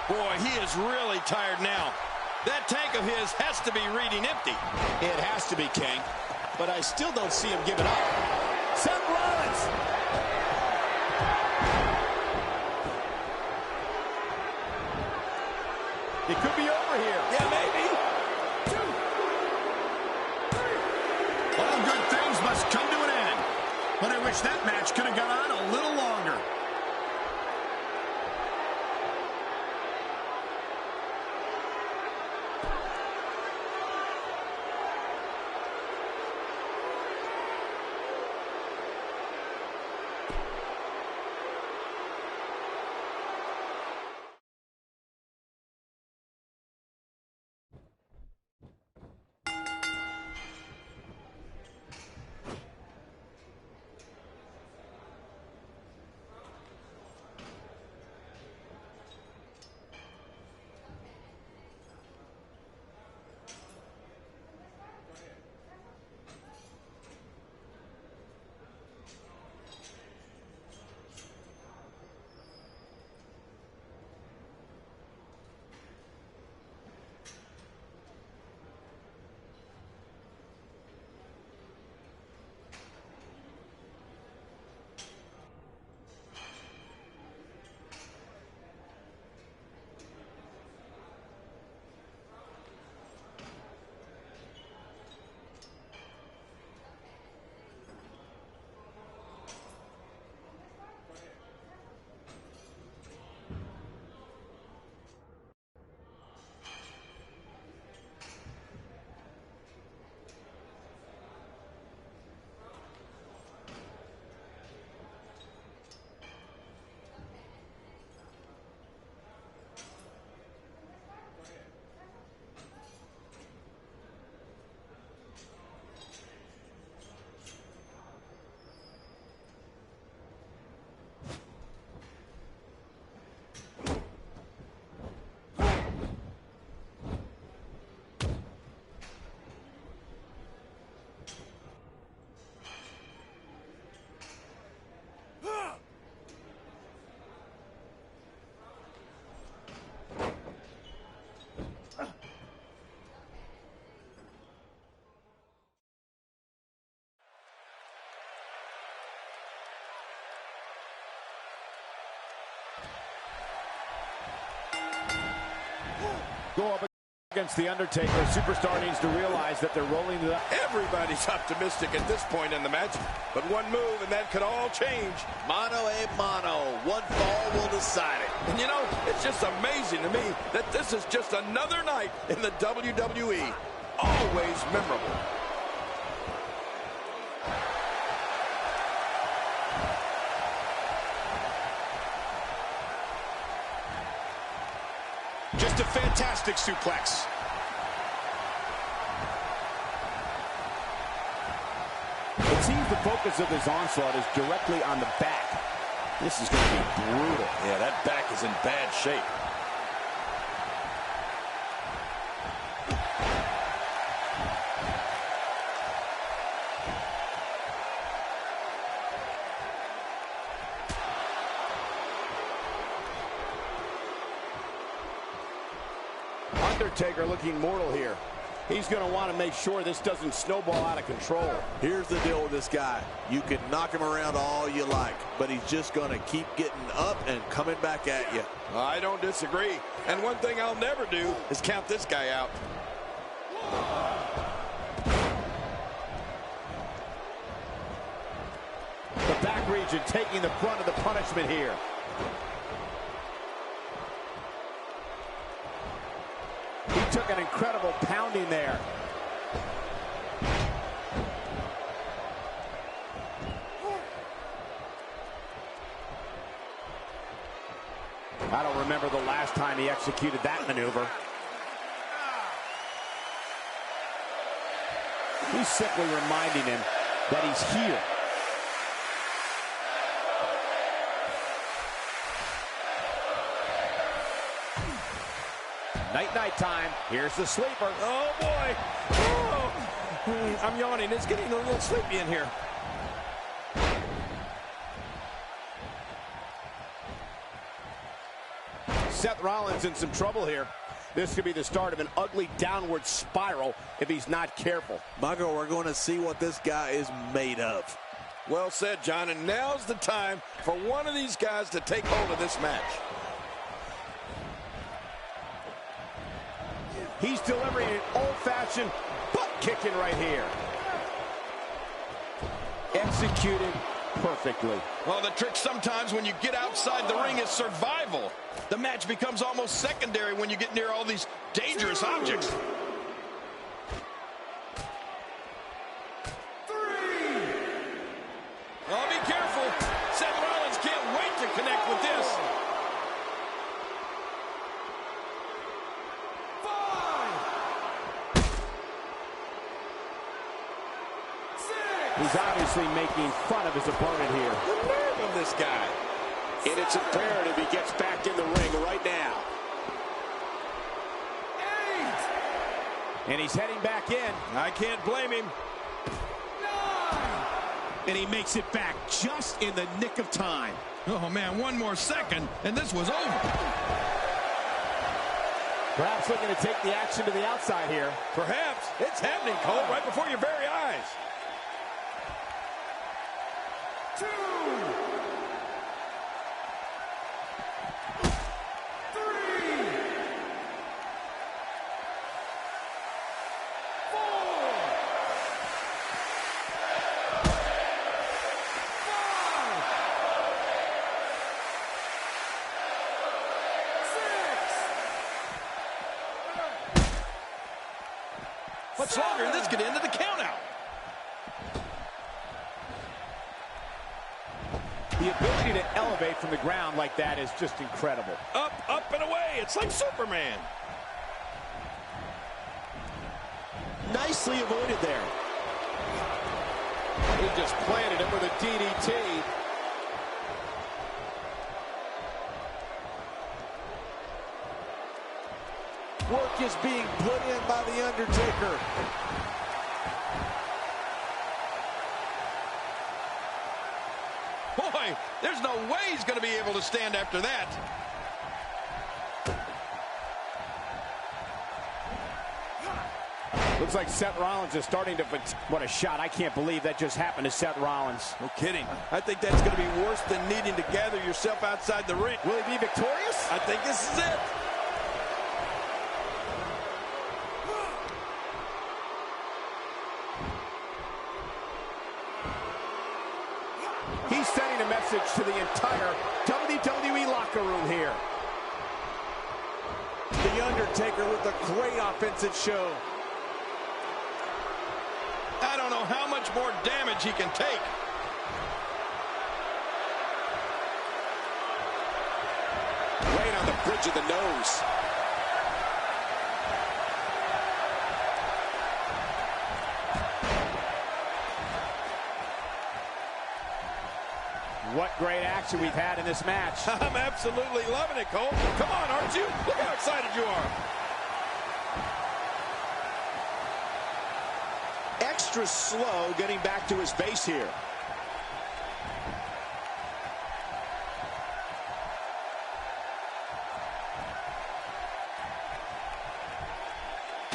Boy, he is really tired now. That tank of his has to be reading empty. It has to be, King. But I still don't see him giving up. Seth Rollins. It could be over here. Yeah, maybe. All good things must come to an end. But I wish that match could have gone on a little longer. Go up against The Undertaker. Superstar needs to realize that they're rolling the... Everybody's optimistic at this point in the match, but one move and that could all change. Mano a mano. One fall will decide it. And you know, it's just amazing to me that this is just another night in the WWE. Always memorable. Just a fantastic suplex. It seems the focus of his onslaught is directly on the back. This is going to be brutal. Yeah, that back is in bad shape. Undertaker looking mortal here. He's going to want to make sure this doesn't snowball out of control. Here's the deal with this guy. You can knock him around all you like, but he's just going to keep getting up and coming back at you. I don't disagree. And one thing I'll never do is count this guy out. The back region taking the brunt of the punishment here. He took an incredible pounding there. I don't remember the last time he executed that maneuver. He's simply reminding him that he's here. Night time. Here's the sleeper. Oh, boy. Oh. I'm yawning. It's getting a little sleepy in here. Seth Rollins in some trouble here. This could be the start of an ugly downward spiral if he's not careful. Michael, we're going to see what this guy is made of. Well said, John, and now's the time for one of these guys to take hold of this match. He's delivering an old-fashioned butt kicking right here. Executed perfectly. Well, the trick sometimes when you get outside the ring is survival. The match becomes almost secondary when you get near all these dangerous objects. Oh, be careful. Seth Rollins can't wait to connect with this. 5, 6. He's obviously making fun of his opponent here. The nerve of this guy. And it's imperative he gets back in the ring right now. 8, And he's heading back in. I can't blame him. 9. And he makes it back just in the nick of time. Oh, man, one more second, and this was over. Perhaps looking to take the action to the outside here. Perhaps. It's happening, Cole, right before your very eyes. 2, 3, 4, 5, 6. Much longer, and this could end at the countout. The ability to elevate from the ground like that is just incredible. Up, up, and away. It's like Superman. Nicely avoided there. He just planted him with a DDT. Work is being put in by The Undertaker. Boy, there's no way he's going to be able to stand after that. Looks like Seth Rollins is starting to... What a shot. I can't believe that just happened to Seth Rollins. No kidding. I think that's going to be worse than needing to gather yourself outside the ring. Will he be victorious? I think this is it. He's sending a message to the entire WWE locker room here. The Undertaker with a great offensive show. I don't know how much more damage he can take. Right on the bridge of the nose. What great action we've had in this match. I'm absolutely loving it, Cole. Come on, aren't you? Look how excited you are. Extra slow getting back to his base here.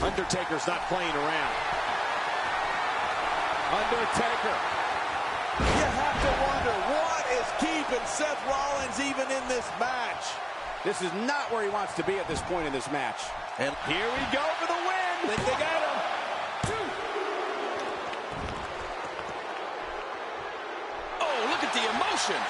Undertaker's not playing around. Undertaker. You have to wonder what is keeping Seth Rollins even in this match. This is not where he wants to be at this point in this match. And Here we go for the win. Think they got him. 2. Oh, look at the emotion.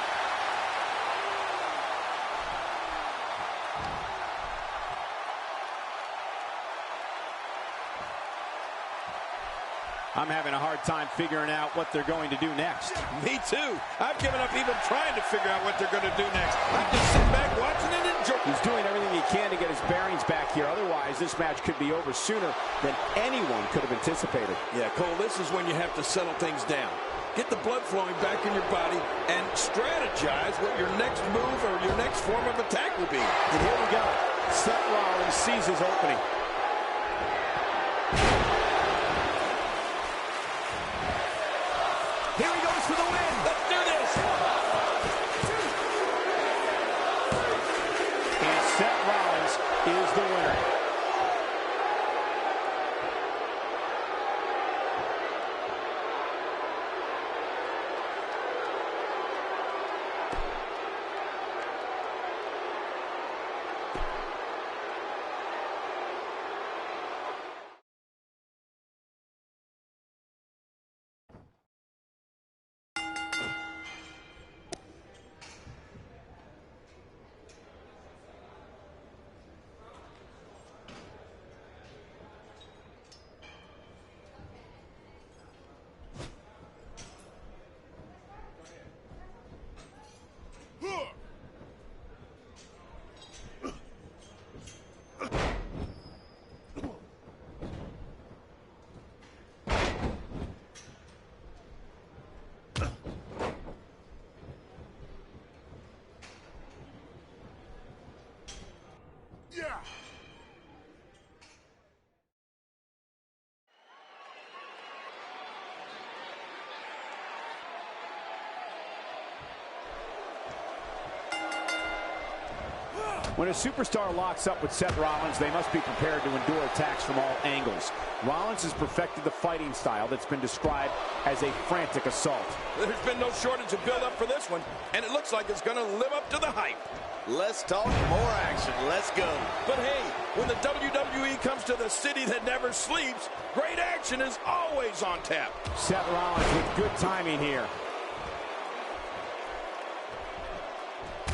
I'm having a hard time figuring out what they're going to do next. Me too. I've given up even trying to figure out what they're going to do next. I'm just sitting back watching and enjoying. He's doing everything he can to get his bearings back here. Otherwise, this match could be over sooner than anyone could have anticipated. Yeah, Cole, this is when you have to settle things down. Get the blood flowing back in your body and strategize what your next move or your next form of attack will be. And here we go. Seth Rollins sees his opening. Here he goes for the win. Let's do this. And Seth Rollins is the winner. When a superstar locks up with Seth Rollins, they must be prepared to endure attacks from all angles. Rollins has perfected the fighting style that's been described as a frantic assault. There's been no shortage of build-up for this one, and it looks like it's going to live up to the hype. Let's talk more action. Let's go. But hey, when the WWE comes to the city that never sleeps, great action is always on tap. Seth Rollins with good timing here.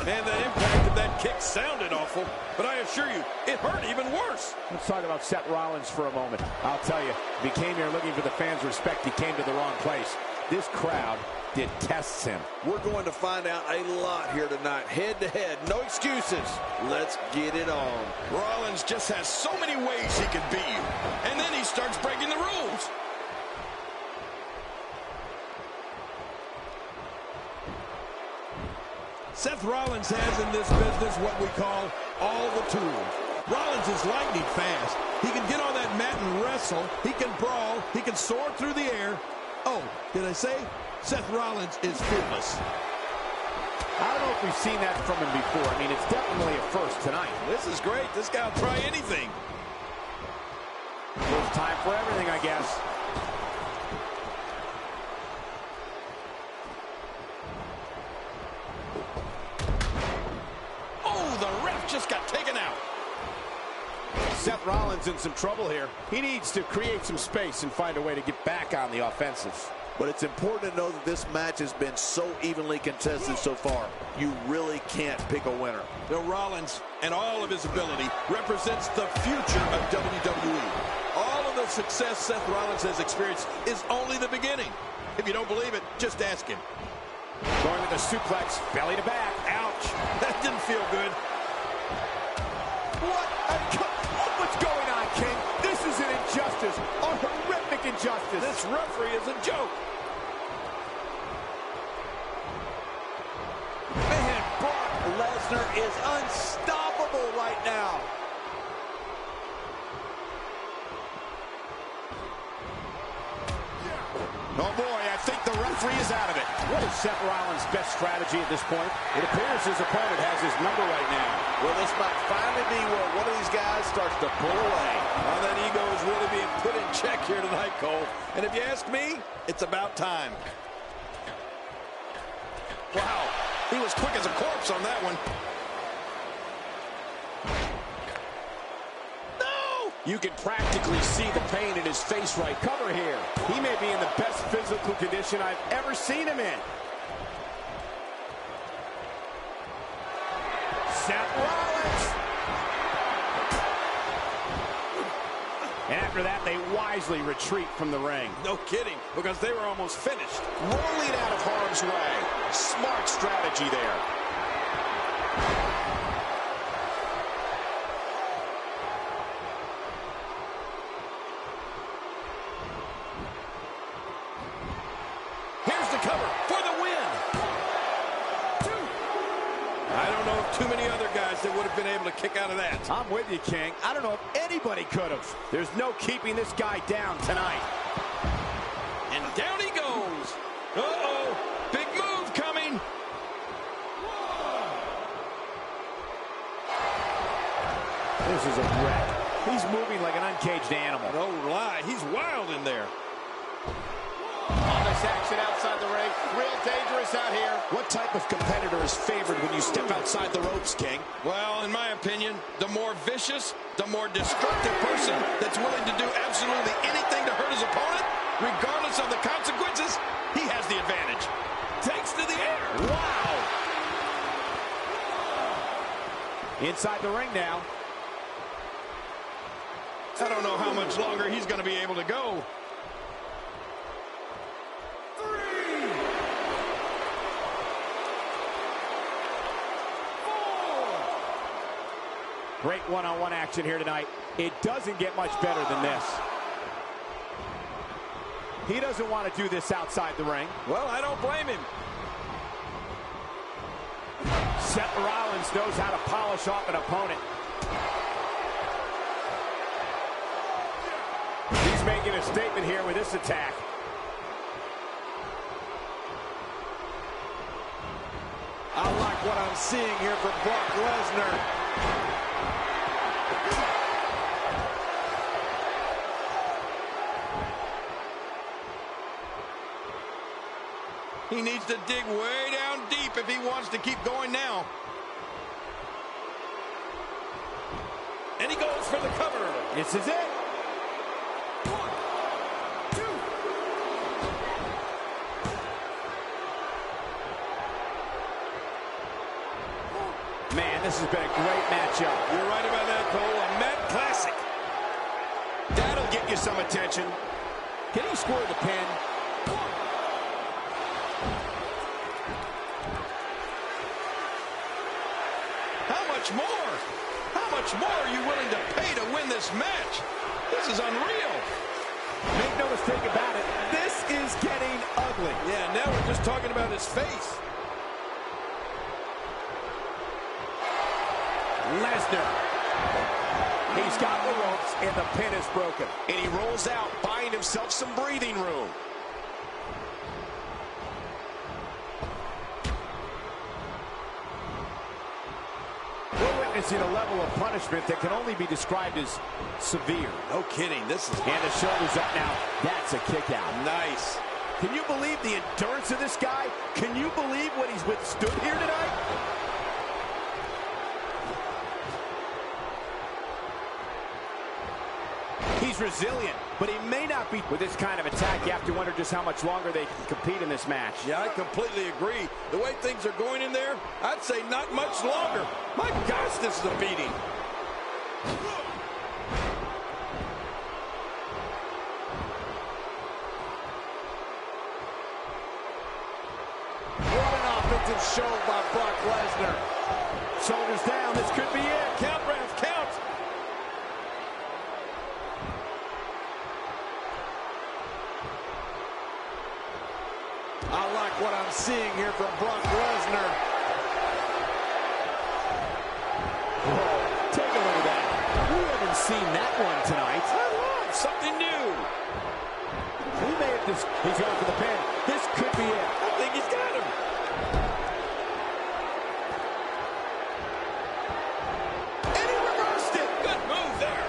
And the impact of that kick sounded awful, but I assure you, it hurt even worse. Let's talk about Seth Rollins for a moment. I'll tell you, if he came here looking for the fans' respect, he came to the wrong place. This crowd detests him. We're going to find out a lot here tonight. Head-to-head, no excuses. Let's get it on. Rollins just has so many ways he could beat you, and then he starts breaking the rules. Seth Rollins has in this business what we call all the tools. Rollins is lightning fast. He can get on that mat and wrestle. He can brawl. He can soar through the air. Oh, did I say? Seth Rollins is fearless. I don't know if we've seen that from him before. I mean, it's definitely a first tonight. This is great. This guy will try anything. There's time for everything, I guess. Just got taken out. Seth Rollins in some trouble here. He needs to create some space and find a way to get back on the offensive. But it's important to know that this match has been so evenly contested so far. You really can't pick a winner. Bill Rollins and all of his ability represents the future of WWE. All of the success Seth Rollins has experienced is only the beginning. If you don't believe it, just ask him. Going with a suplex, belly to back. Ouch. That didn't feel good. What's going on, King? This is an injustice, a horrific injustice. This referee is a joke. Man, Brock Lesnar is unstoppable right now. Oh boy, I think the referee is out of it. What is Seth Rollins' best strategy at this point? It appears his opponent has his number right now. Well, this might finally be where one of these guys starts to pull away. Well, that ego is really being put in check here tonight, Cole. And if you ask me, it's about time. Wow, he was quick as a corpse on that one. You can practically see the pain in his face right. Cover here. He may be in the best physical condition I've ever seen him in. Seth Rollins. And after that, they wisely retreat from the ring. No kidding, because they were almost finished. Rolling out of harm's way. Smart strategy there. Cover for the win. I don't know of too many other guys that would have been able to kick out of that. I'm with you, King. I don't know if anybody could have. There's no keeping this guy down tonight. And down he goes. Uh-oh. Big move coming. This is a wreck. He's moving like an uncaged animal. No lie, he's wild in there. All this action outside the ring, real dangerous out here. What type of competitor is favored when you step outside the ropes, King? Well, in my opinion, the more vicious, the more destructive person that's willing to do absolutely anything to hurt his opponent, regardless of the consequences, he has the advantage. Takes to the air. Wow! Inside the ring now. I don't know how much longer he's going to be able to go. Great one-on-one action here tonight. It doesn't get much better than this. He doesn't want to do this outside the ring. Well, I don't blame him. Seth Rollins knows how to polish off an opponent. He's making a statement here with this attack. I like what I'm seeing here from Brock Lesnar. He needs to dig way down deep if he wants to keep going now. And he goes for the cover. This is it. 1, 2. Man, this has been a great matchup. You're right about that, Cole. A Met Classic. That'll get you some attention. Can he score the pin? How much more are you willing to pay to win this match? This is unreal. Make no mistake about it, this is getting ugly. Yeah, now we're just talking about his face. Lesnar. He's got the ropes, and the pin is broken. And he rolls out, buying himself some breathing room. Witnessing a level of punishment that can only be described as severe. No kidding. This is... And the shoulder's up now. That's a kick out. Nice. Can you believe the endurance of this guy? Can you believe what he's withstood here tonight? He's resilient, but he may not be. With this kind of attack, you have to wonder just how much longer they can compete in this match. Yeah, I completely agree. The way things are going in there, I'd say not much longer. My gosh, this is a beating. What an offensive show by Brock Lesnar. Shoulders down, this could be it. Count, Ref, count. I like what I'm seeing here from Brock Lesnar. Take a look at that. We haven't seen that one tonight. Something new. We may have this. He's going for the pin. This could be it. I think he's got him. And he reversed it. Good move there.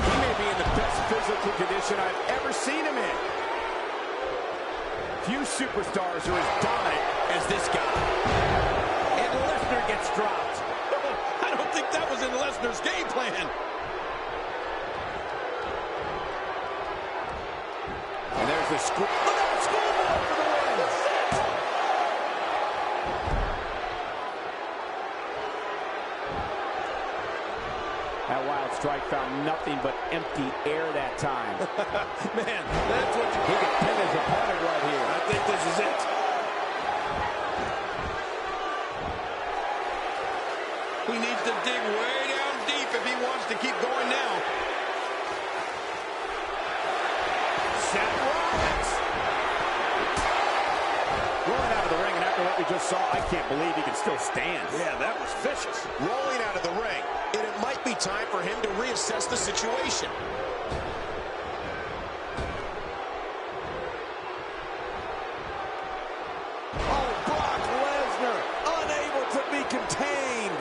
He may be in the best physical condition I've ever seen him in. Few superstars are as dominant as this guy. And Lesnar gets dropped. I don't think that was in Lesnar's game plan. And there's the school. Look at the schoolboy for the win. That wild strike found nothing but empty air that time. Man, that's what He can pin his opponent right here. I think this is it. He needs to dig way down deep if he wants to keep going now. Seth Rollins. Rolling out of the ring, and after what we just saw, I can't believe he can still stand. Yeah, that was vicious. Rolling out of the ring. And it might be time for him to reassess the situation. Oh, Brock Lesnar, unable to be contained.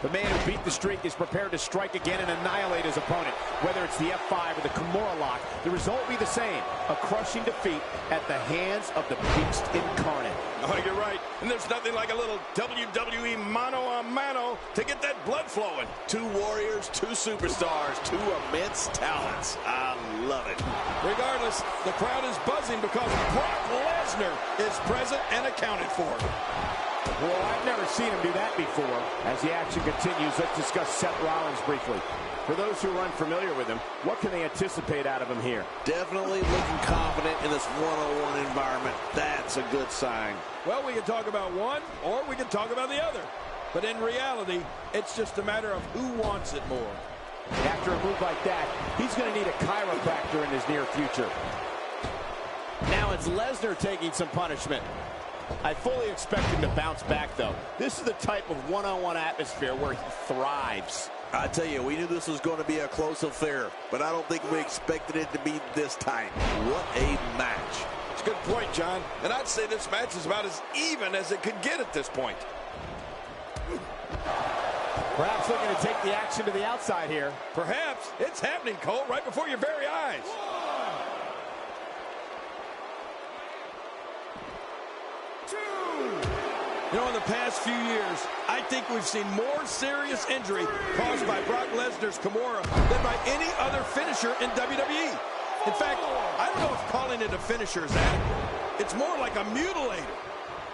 The man who beat the streak is prepared to strike again and annihilate his opponent. Whether it's the F5 or the Kimura lock, the result will be the same. A crushing defeat at the hands of the Beast Incarnate. Oh, you're right. And there's nothing like a little WWE mano-a-mano to get that blood flowing. Two warriors, two superstars, two immense talents. I love it. Regardless, the crowd is buzzing because Brock Lesnar is present and accounted for. Well, I've never seen him do that before. As the action continues, let's discuss Seth Rollins briefly. For those who are unfamiliar with him, what can they anticipate out of him here? Definitely looking confident in this one-on-one environment. That's a good sign. Well, we can talk about one, or we can talk about the other. But in reality, it's just a matter of who wants it more. After a move like that, he's going to need a chiropractor in his near future. Now it's Lesnar taking some punishment. I fully expect him to bounce back, though. This is the type of one-on-one atmosphere where he thrives. I tell you, we knew this was going to be a close affair, but I don't think we expected it to be this tight. What a match. It's a good point, John. And I'd say this match is about as even as it could get at this point. Perhaps looking to take the action to the outside here. Perhaps. It's happening, Cole, right before your very eyes. You know, in the past few years, I think we've seen more serious injury caused by Brock Lesnar's Kimura than by any other finisher in WWE. In fact, I don't know if calling it a finisher is adequate. It's more like a mutilator.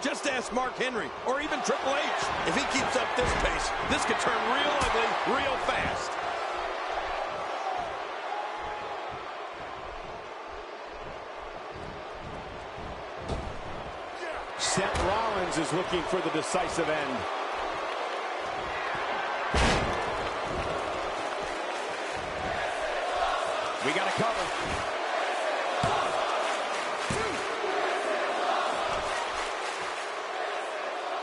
Just ask Mark Henry or even Triple H. If he keeps up this pace, this could turn real ugly real fast. Seth Rollins is looking for the decisive end. We got a cover.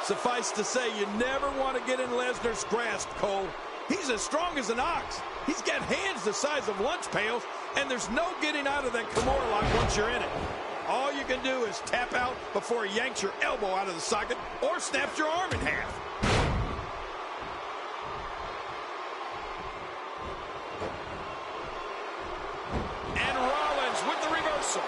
Suffice to say, you never want to get in Lesnar's grasp, Cole. He's as strong as an ox. He's got hands the size of lunch pails, and there's no getting out of that Kimura lock once you're in it. All you can do is tap out before he yanks your elbow out of the socket or snaps your arm in half. And Rollins with the reversal.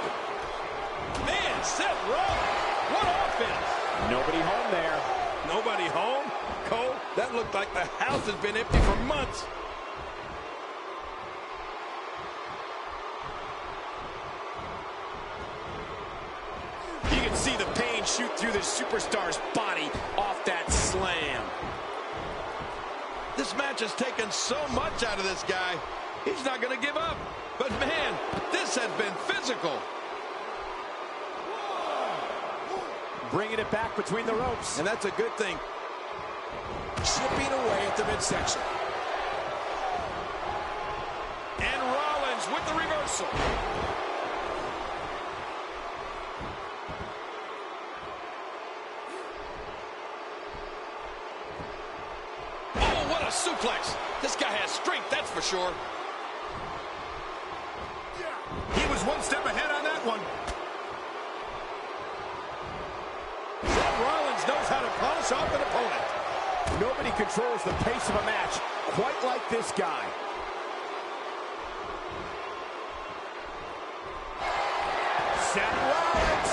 Man, Seth Rollins, what offense. Nobody home there. Nobody home? Cole, that looked like the house has been empty for months. You can see the pain shoot through the superstar's body off that slam. This match has taken so much out of this guy. He's not going to give up. But man, this has been physical. Bringing it back between the ropes. And that's a good thing. Chipping away at the midsection. And Rollins with the reversal. Oh, what a suplex. This guy has strength, that's for sure. He was one step ahead on that one. Seth Rollins knows how to polish off an opponent. Nobody controls the pace of a match quite like this guy. Seth Rollins.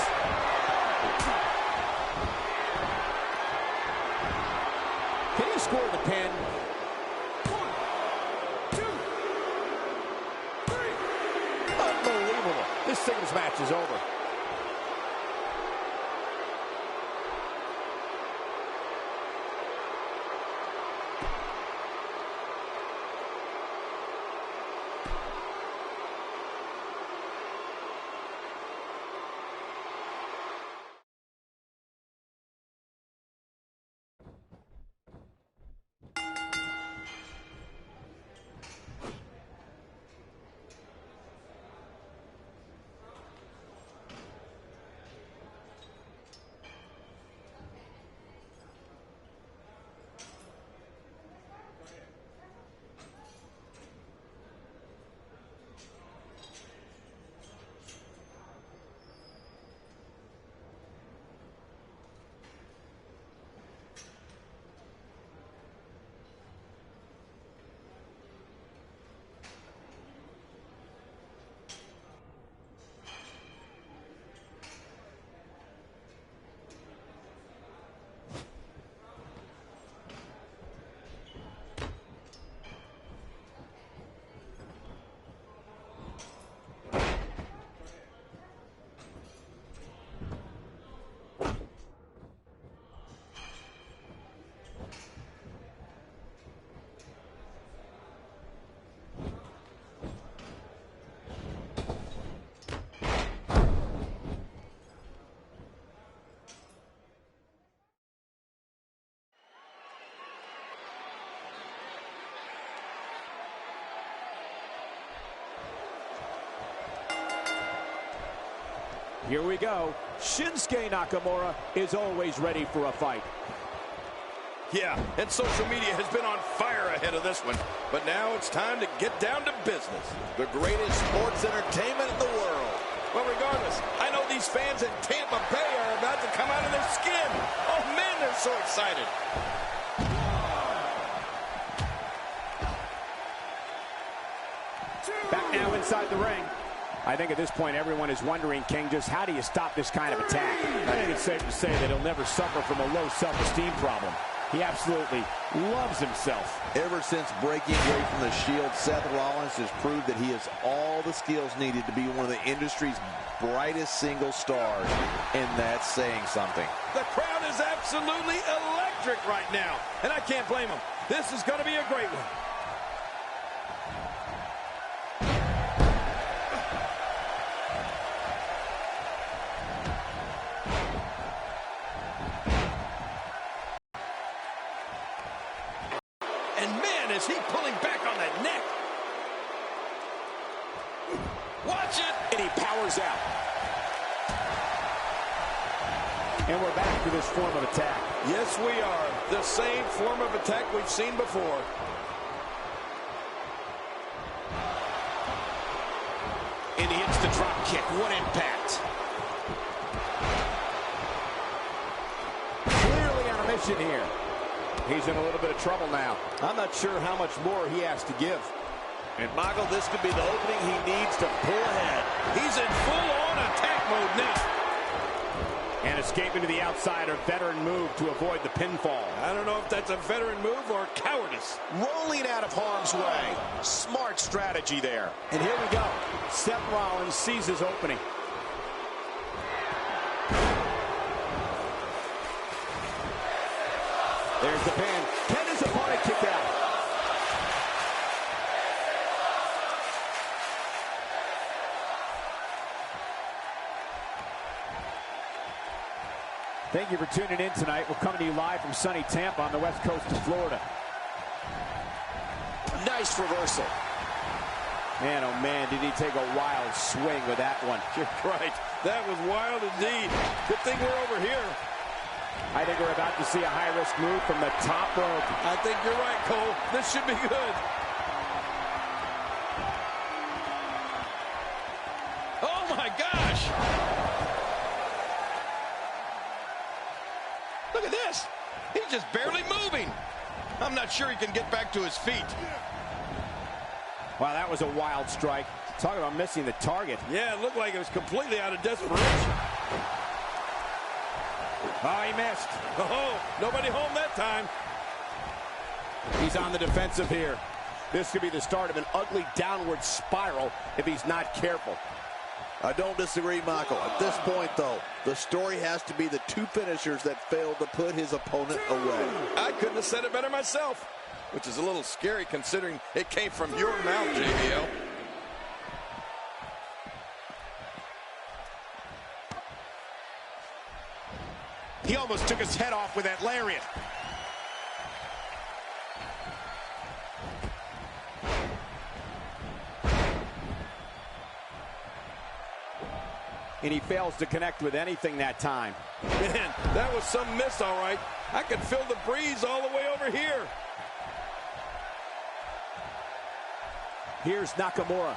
Can he score the pin? 1, 2, 3. Unbelievable. This singles match is over. Here we go. Shinsuke Nakamura is always ready for a fight. Yeah, and social media has been on fire ahead of this one. But now it's time to get down to business. The greatest sports entertainment in the world. Well, regardless, I know these fans in Tampa Bay are about to come out of their skin. Oh, man, they're so excited. Back now inside the ring. I think at this point everyone is wondering, King, just how do you stop this kind of attack? I think it's safe to say that he'll never suffer from a low self-esteem problem. He absolutely loves himself. Ever since breaking away from the Shield, Seth Rollins has proved that he has all the skills needed to be one of the industry's brightest single stars, and that's saying something. The crowd is absolutely electric right now, and I can't blame them. This is going to be a great one. And man, is he pulling back on that neck. Watch it. And he powers out. And we're back to this form of attack. Yes, we are. The same form of attack we've seen before. And he hits the drop kick. What impact. Clearly on a mission here. He's in a little bit of trouble now. I'm not sure how much more he has to give. And Michael, this could be the opening he needs to pull ahead. He's in full-on attack mode now. And escaping to the outside, a veteran move to avoid the pinfall. I don't know if that's a veteran move or cowardice. Rolling out of harm's way. Smart strategy there. And here we go. Seth Rollins sees his opening. There's the pin. Can his opponent kick out? Thank you for tuning in tonight. We're coming to you live from sunny Tampa on the west coast of Florida. Nice reversal. Man, oh man, did he take a wild swing with that one. You're right. That was wild indeed. Good thing we're over here. I think we're about to see a high-risk move from the top rope. I think you're right, Cole. This should be good. Oh, my gosh. Look at this. He's just barely moving. I'm not sure he can get back to his feet. Wow, that was a wild strike. Talk about missing the target. Yeah, it looked like it was completely out of desperation. Oh, he missed. Oh, nobody home that time. He's on the defensive here. This could be the start of an ugly downward spiral if he's not careful. I don't disagree, Michael. At this point, though, the story has to be the two finishers that failed to put his opponent away. I couldn't have said it better myself, which is a little scary considering it came from your mouth, JBL. He almost took his head off with that lariat. And he fails to connect with anything that time. Man, that was some miss, all right. I could feel the breeze all the way over here. Here's Nakamura,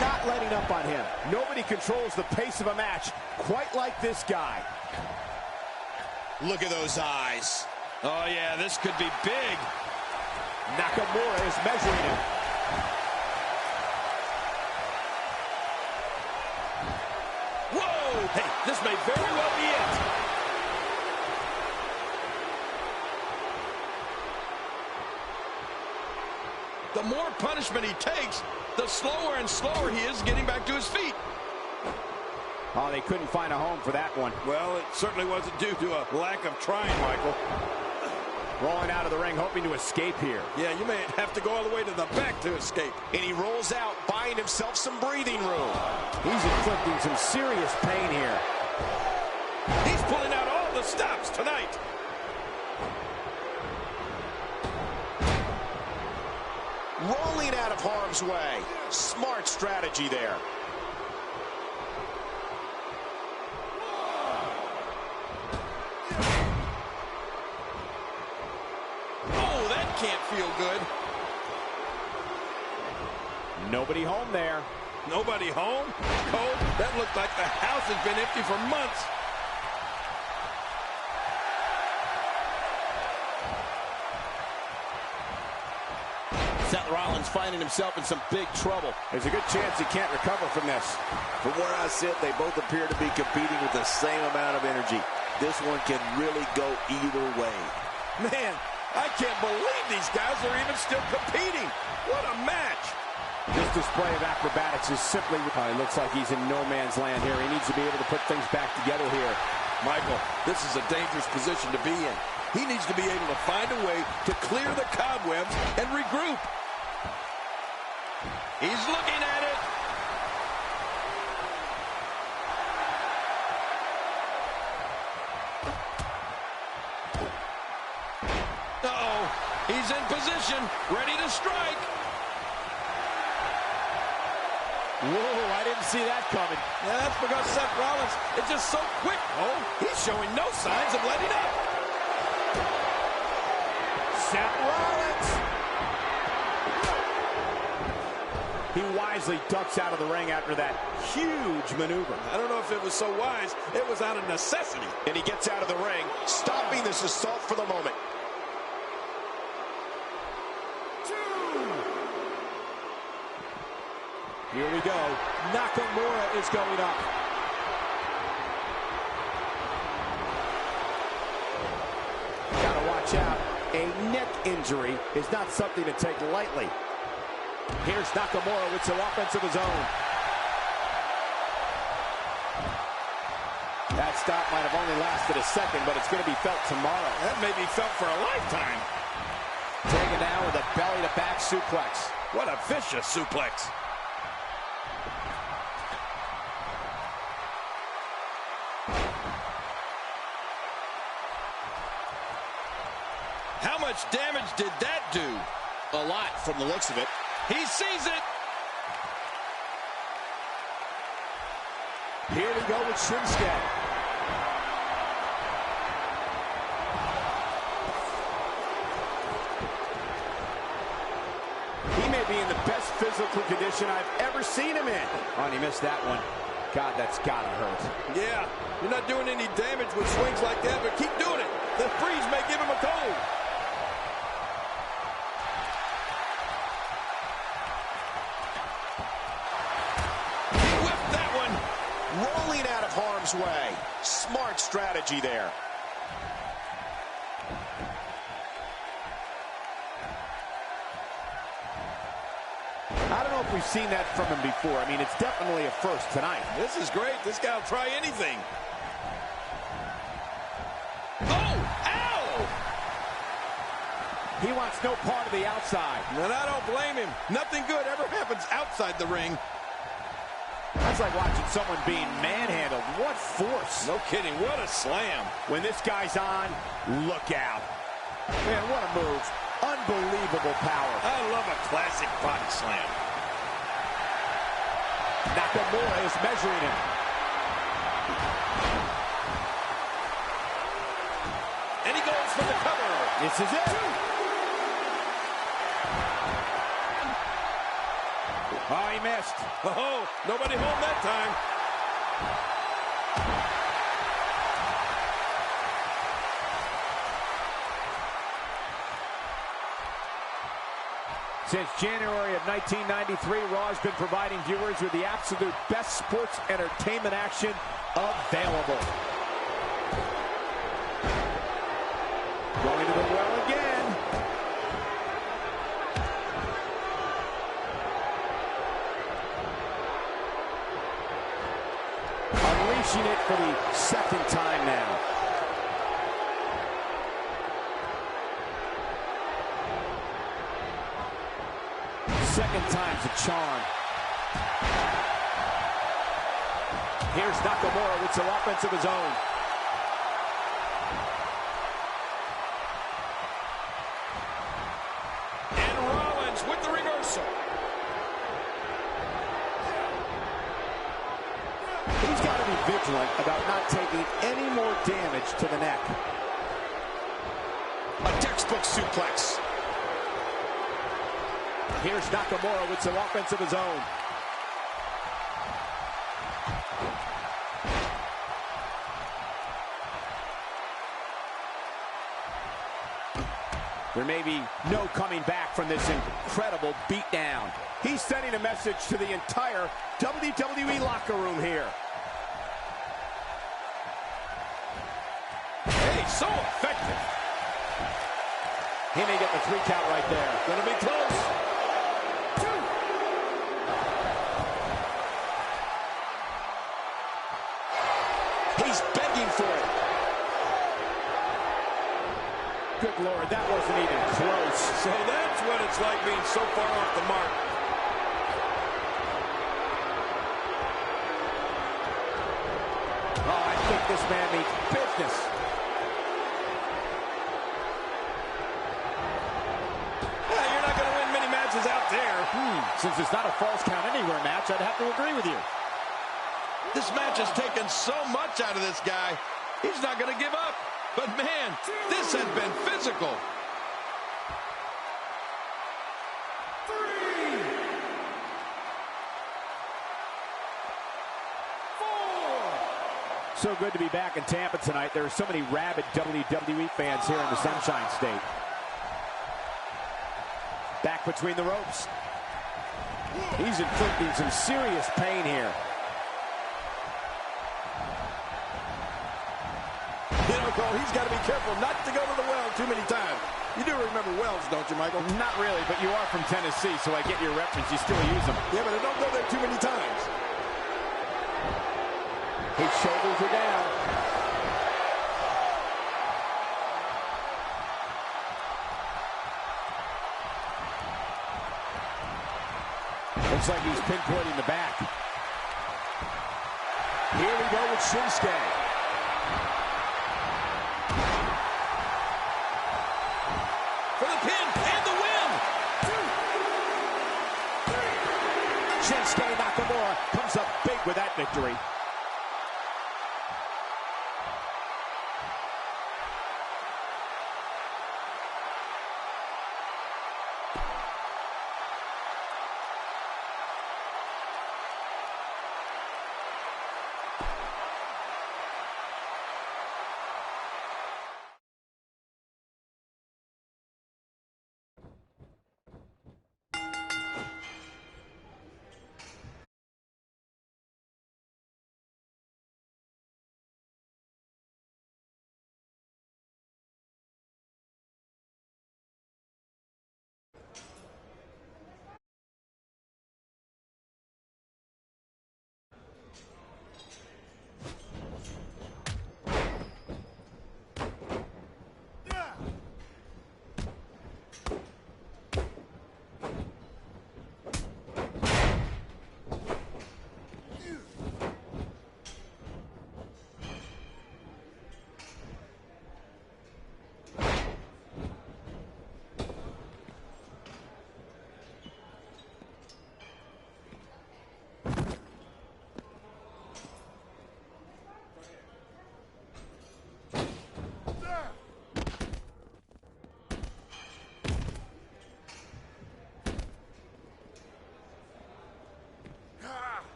not letting up on him. Nobody controls the pace of a match quite like this guy. Look at those eyes. Oh, yeah, this could be big. Nakamura is measuring him. Whoa! Hey, this may very well be it. The more punishment he takes, the slower and slower he is getting back to his feet. Oh, they couldn't find a home for that one. Well, it certainly wasn't due to a lack of trying, Michael. Rolling out of the ring, hoping to escape here. Yeah, you may have to go all the way to the back to escape. And he rolls out, buying himself some breathing room. He's inflicting some serious pain here. He's pulling out all the stops tonight. Rolling out of harm's way. Smart strategy there. can't feel good. Nobody home there. Nobody home? Cole, that looked like the house has been empty for months. Seth Rollins finding himself in some big trouble. There's a good chance he can't recover from this. From where I sit, they both appear to be competing with the same amount of energy. This one can really go either way. Man, I can't believe these guys are even still competing. What a match. This display of acrobatics is simply... it looks like he's in no man's land here. He needs to be able to put things back together here. Michael, this is a dangerous position to be in. He needs to be able to find a way to clear the cobwebs and regroup. He's looking at it. Uh-oh. He's in position, ready to strike. Whoa, I didn't see that coming. Yeah, that's because Seth Rollins is just so quick. Oh, he's showing no signs of letting up. Seth Rollins. He wisely ducks out of the ring after that huge maneuver. I don't know if it was so wise. It was out of necessity. And he gets out of the ring, stopping this assault for the moment. Here we go. Nakamura is going up. Gotta watch out. A neck injury is not something to take lightly. Here's Nakamura with some offense of his own. That stop might have only lasted a second, but it's going to be felt tomorrow. That may be felt for a lifetime. Taken down with a belly-to-back suplex. What a vicious suplex. How much damage did that do? A lot from the looks of it. He sees it. Here we go with Shinsuke. He may be in the best physical condition I've ever seen him in. Oh, and he missed that one. God, that's gotta hurt. Yeah, you're not doing any damage with swings like that, but keep doing it. The freeze may give him a cold. Rolling out of harm's way. Smart strategy there. I don't know if we've seen that from him before. I mean, it's definitely a first tonight. This is great. This guy will try anything. Oh! Ow! He wants no part of the outside. And I don't blame him. Nothing good ever happens outside the ring. That's like watching someone being manhandled. What force. No kidding. What a slam. When this guy's on, look out. Man, what a move. Unbelievable power. I love a classic body slam. Nakamura is measuring him. And he goes for the cover. This is it. Oh, he missed. Oh, nobody home that time. Since January of 1993, Raw has been providing viewers with the absolute best sports entertainment action available. Going to the well again. Unleashing it for the second time now. Second time's a charm. Here's Nakamura with some offense of his own. And Rollins with the reversal. He's got to be vigilant about not taking any more damage to the neck. A textbook suplex. Here's Nakamura with some offense of his own. There may be no coming back from this incredible beatdown. He's sending a message to the entire WWE locker room here. Hey, so effective. He may get the 3 count right there. Gonna be close. 2. He's begging for it. Good Lord, that wasn't even close. So that's what it's like being so far off the mark. Oh, I think this man means business. You're not going to win many matches out there. Since it's not a false count anywhere match, I'd have to agree with you. This match has taken so much out of this guy. He's not going to give up. But man, this has been physical. 3, 4. So good to be back in Tampa tonight. There are so many rabid WWE fans here in the Sunshine State. Back between the ropes. He's inflicting some serious pain here. You know, Cole, he's got to be careful not to go to the well too many times. You do remember wells, don't you, Michael? Not really, but you are from Tennessee, so I get your reference. You still use them. Yeah, but I don't go there too many times. His shoulders are down. Looks like he's pinpointing the back. Here we go with Shinsuke. For the pin and the win. 2, 3. Shinsuke Nakamura comes up big with that victory.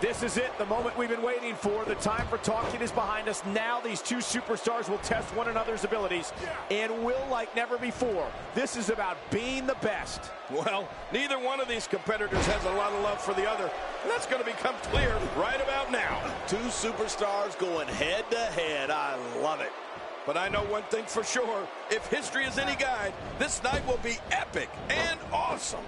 This is it, the moment we've been waiting for. The time for talking is behind us. Now these two superstars will test one another's abilities and will like never before. This is about being the best. Well, neither one of these competitors has a lot of love for the other. And that's going to become clear right about now. Two superstars going head-to-head. I love it. But I know one thing for sure. If history is any guide, this night will be epic and awesome.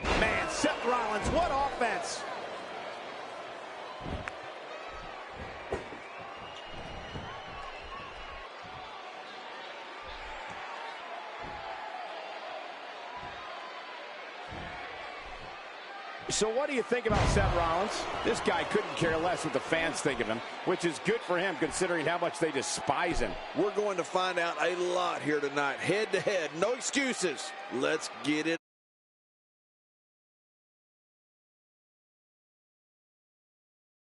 Man, Seth Rollins, what offense! So what do you think about Seth Rollins? This guy couldn't care less what the fans think of him, which is good for him considering how much they despise him. We're going to find out a lot here tonight. Head-to-head, no excuses. Let's get it.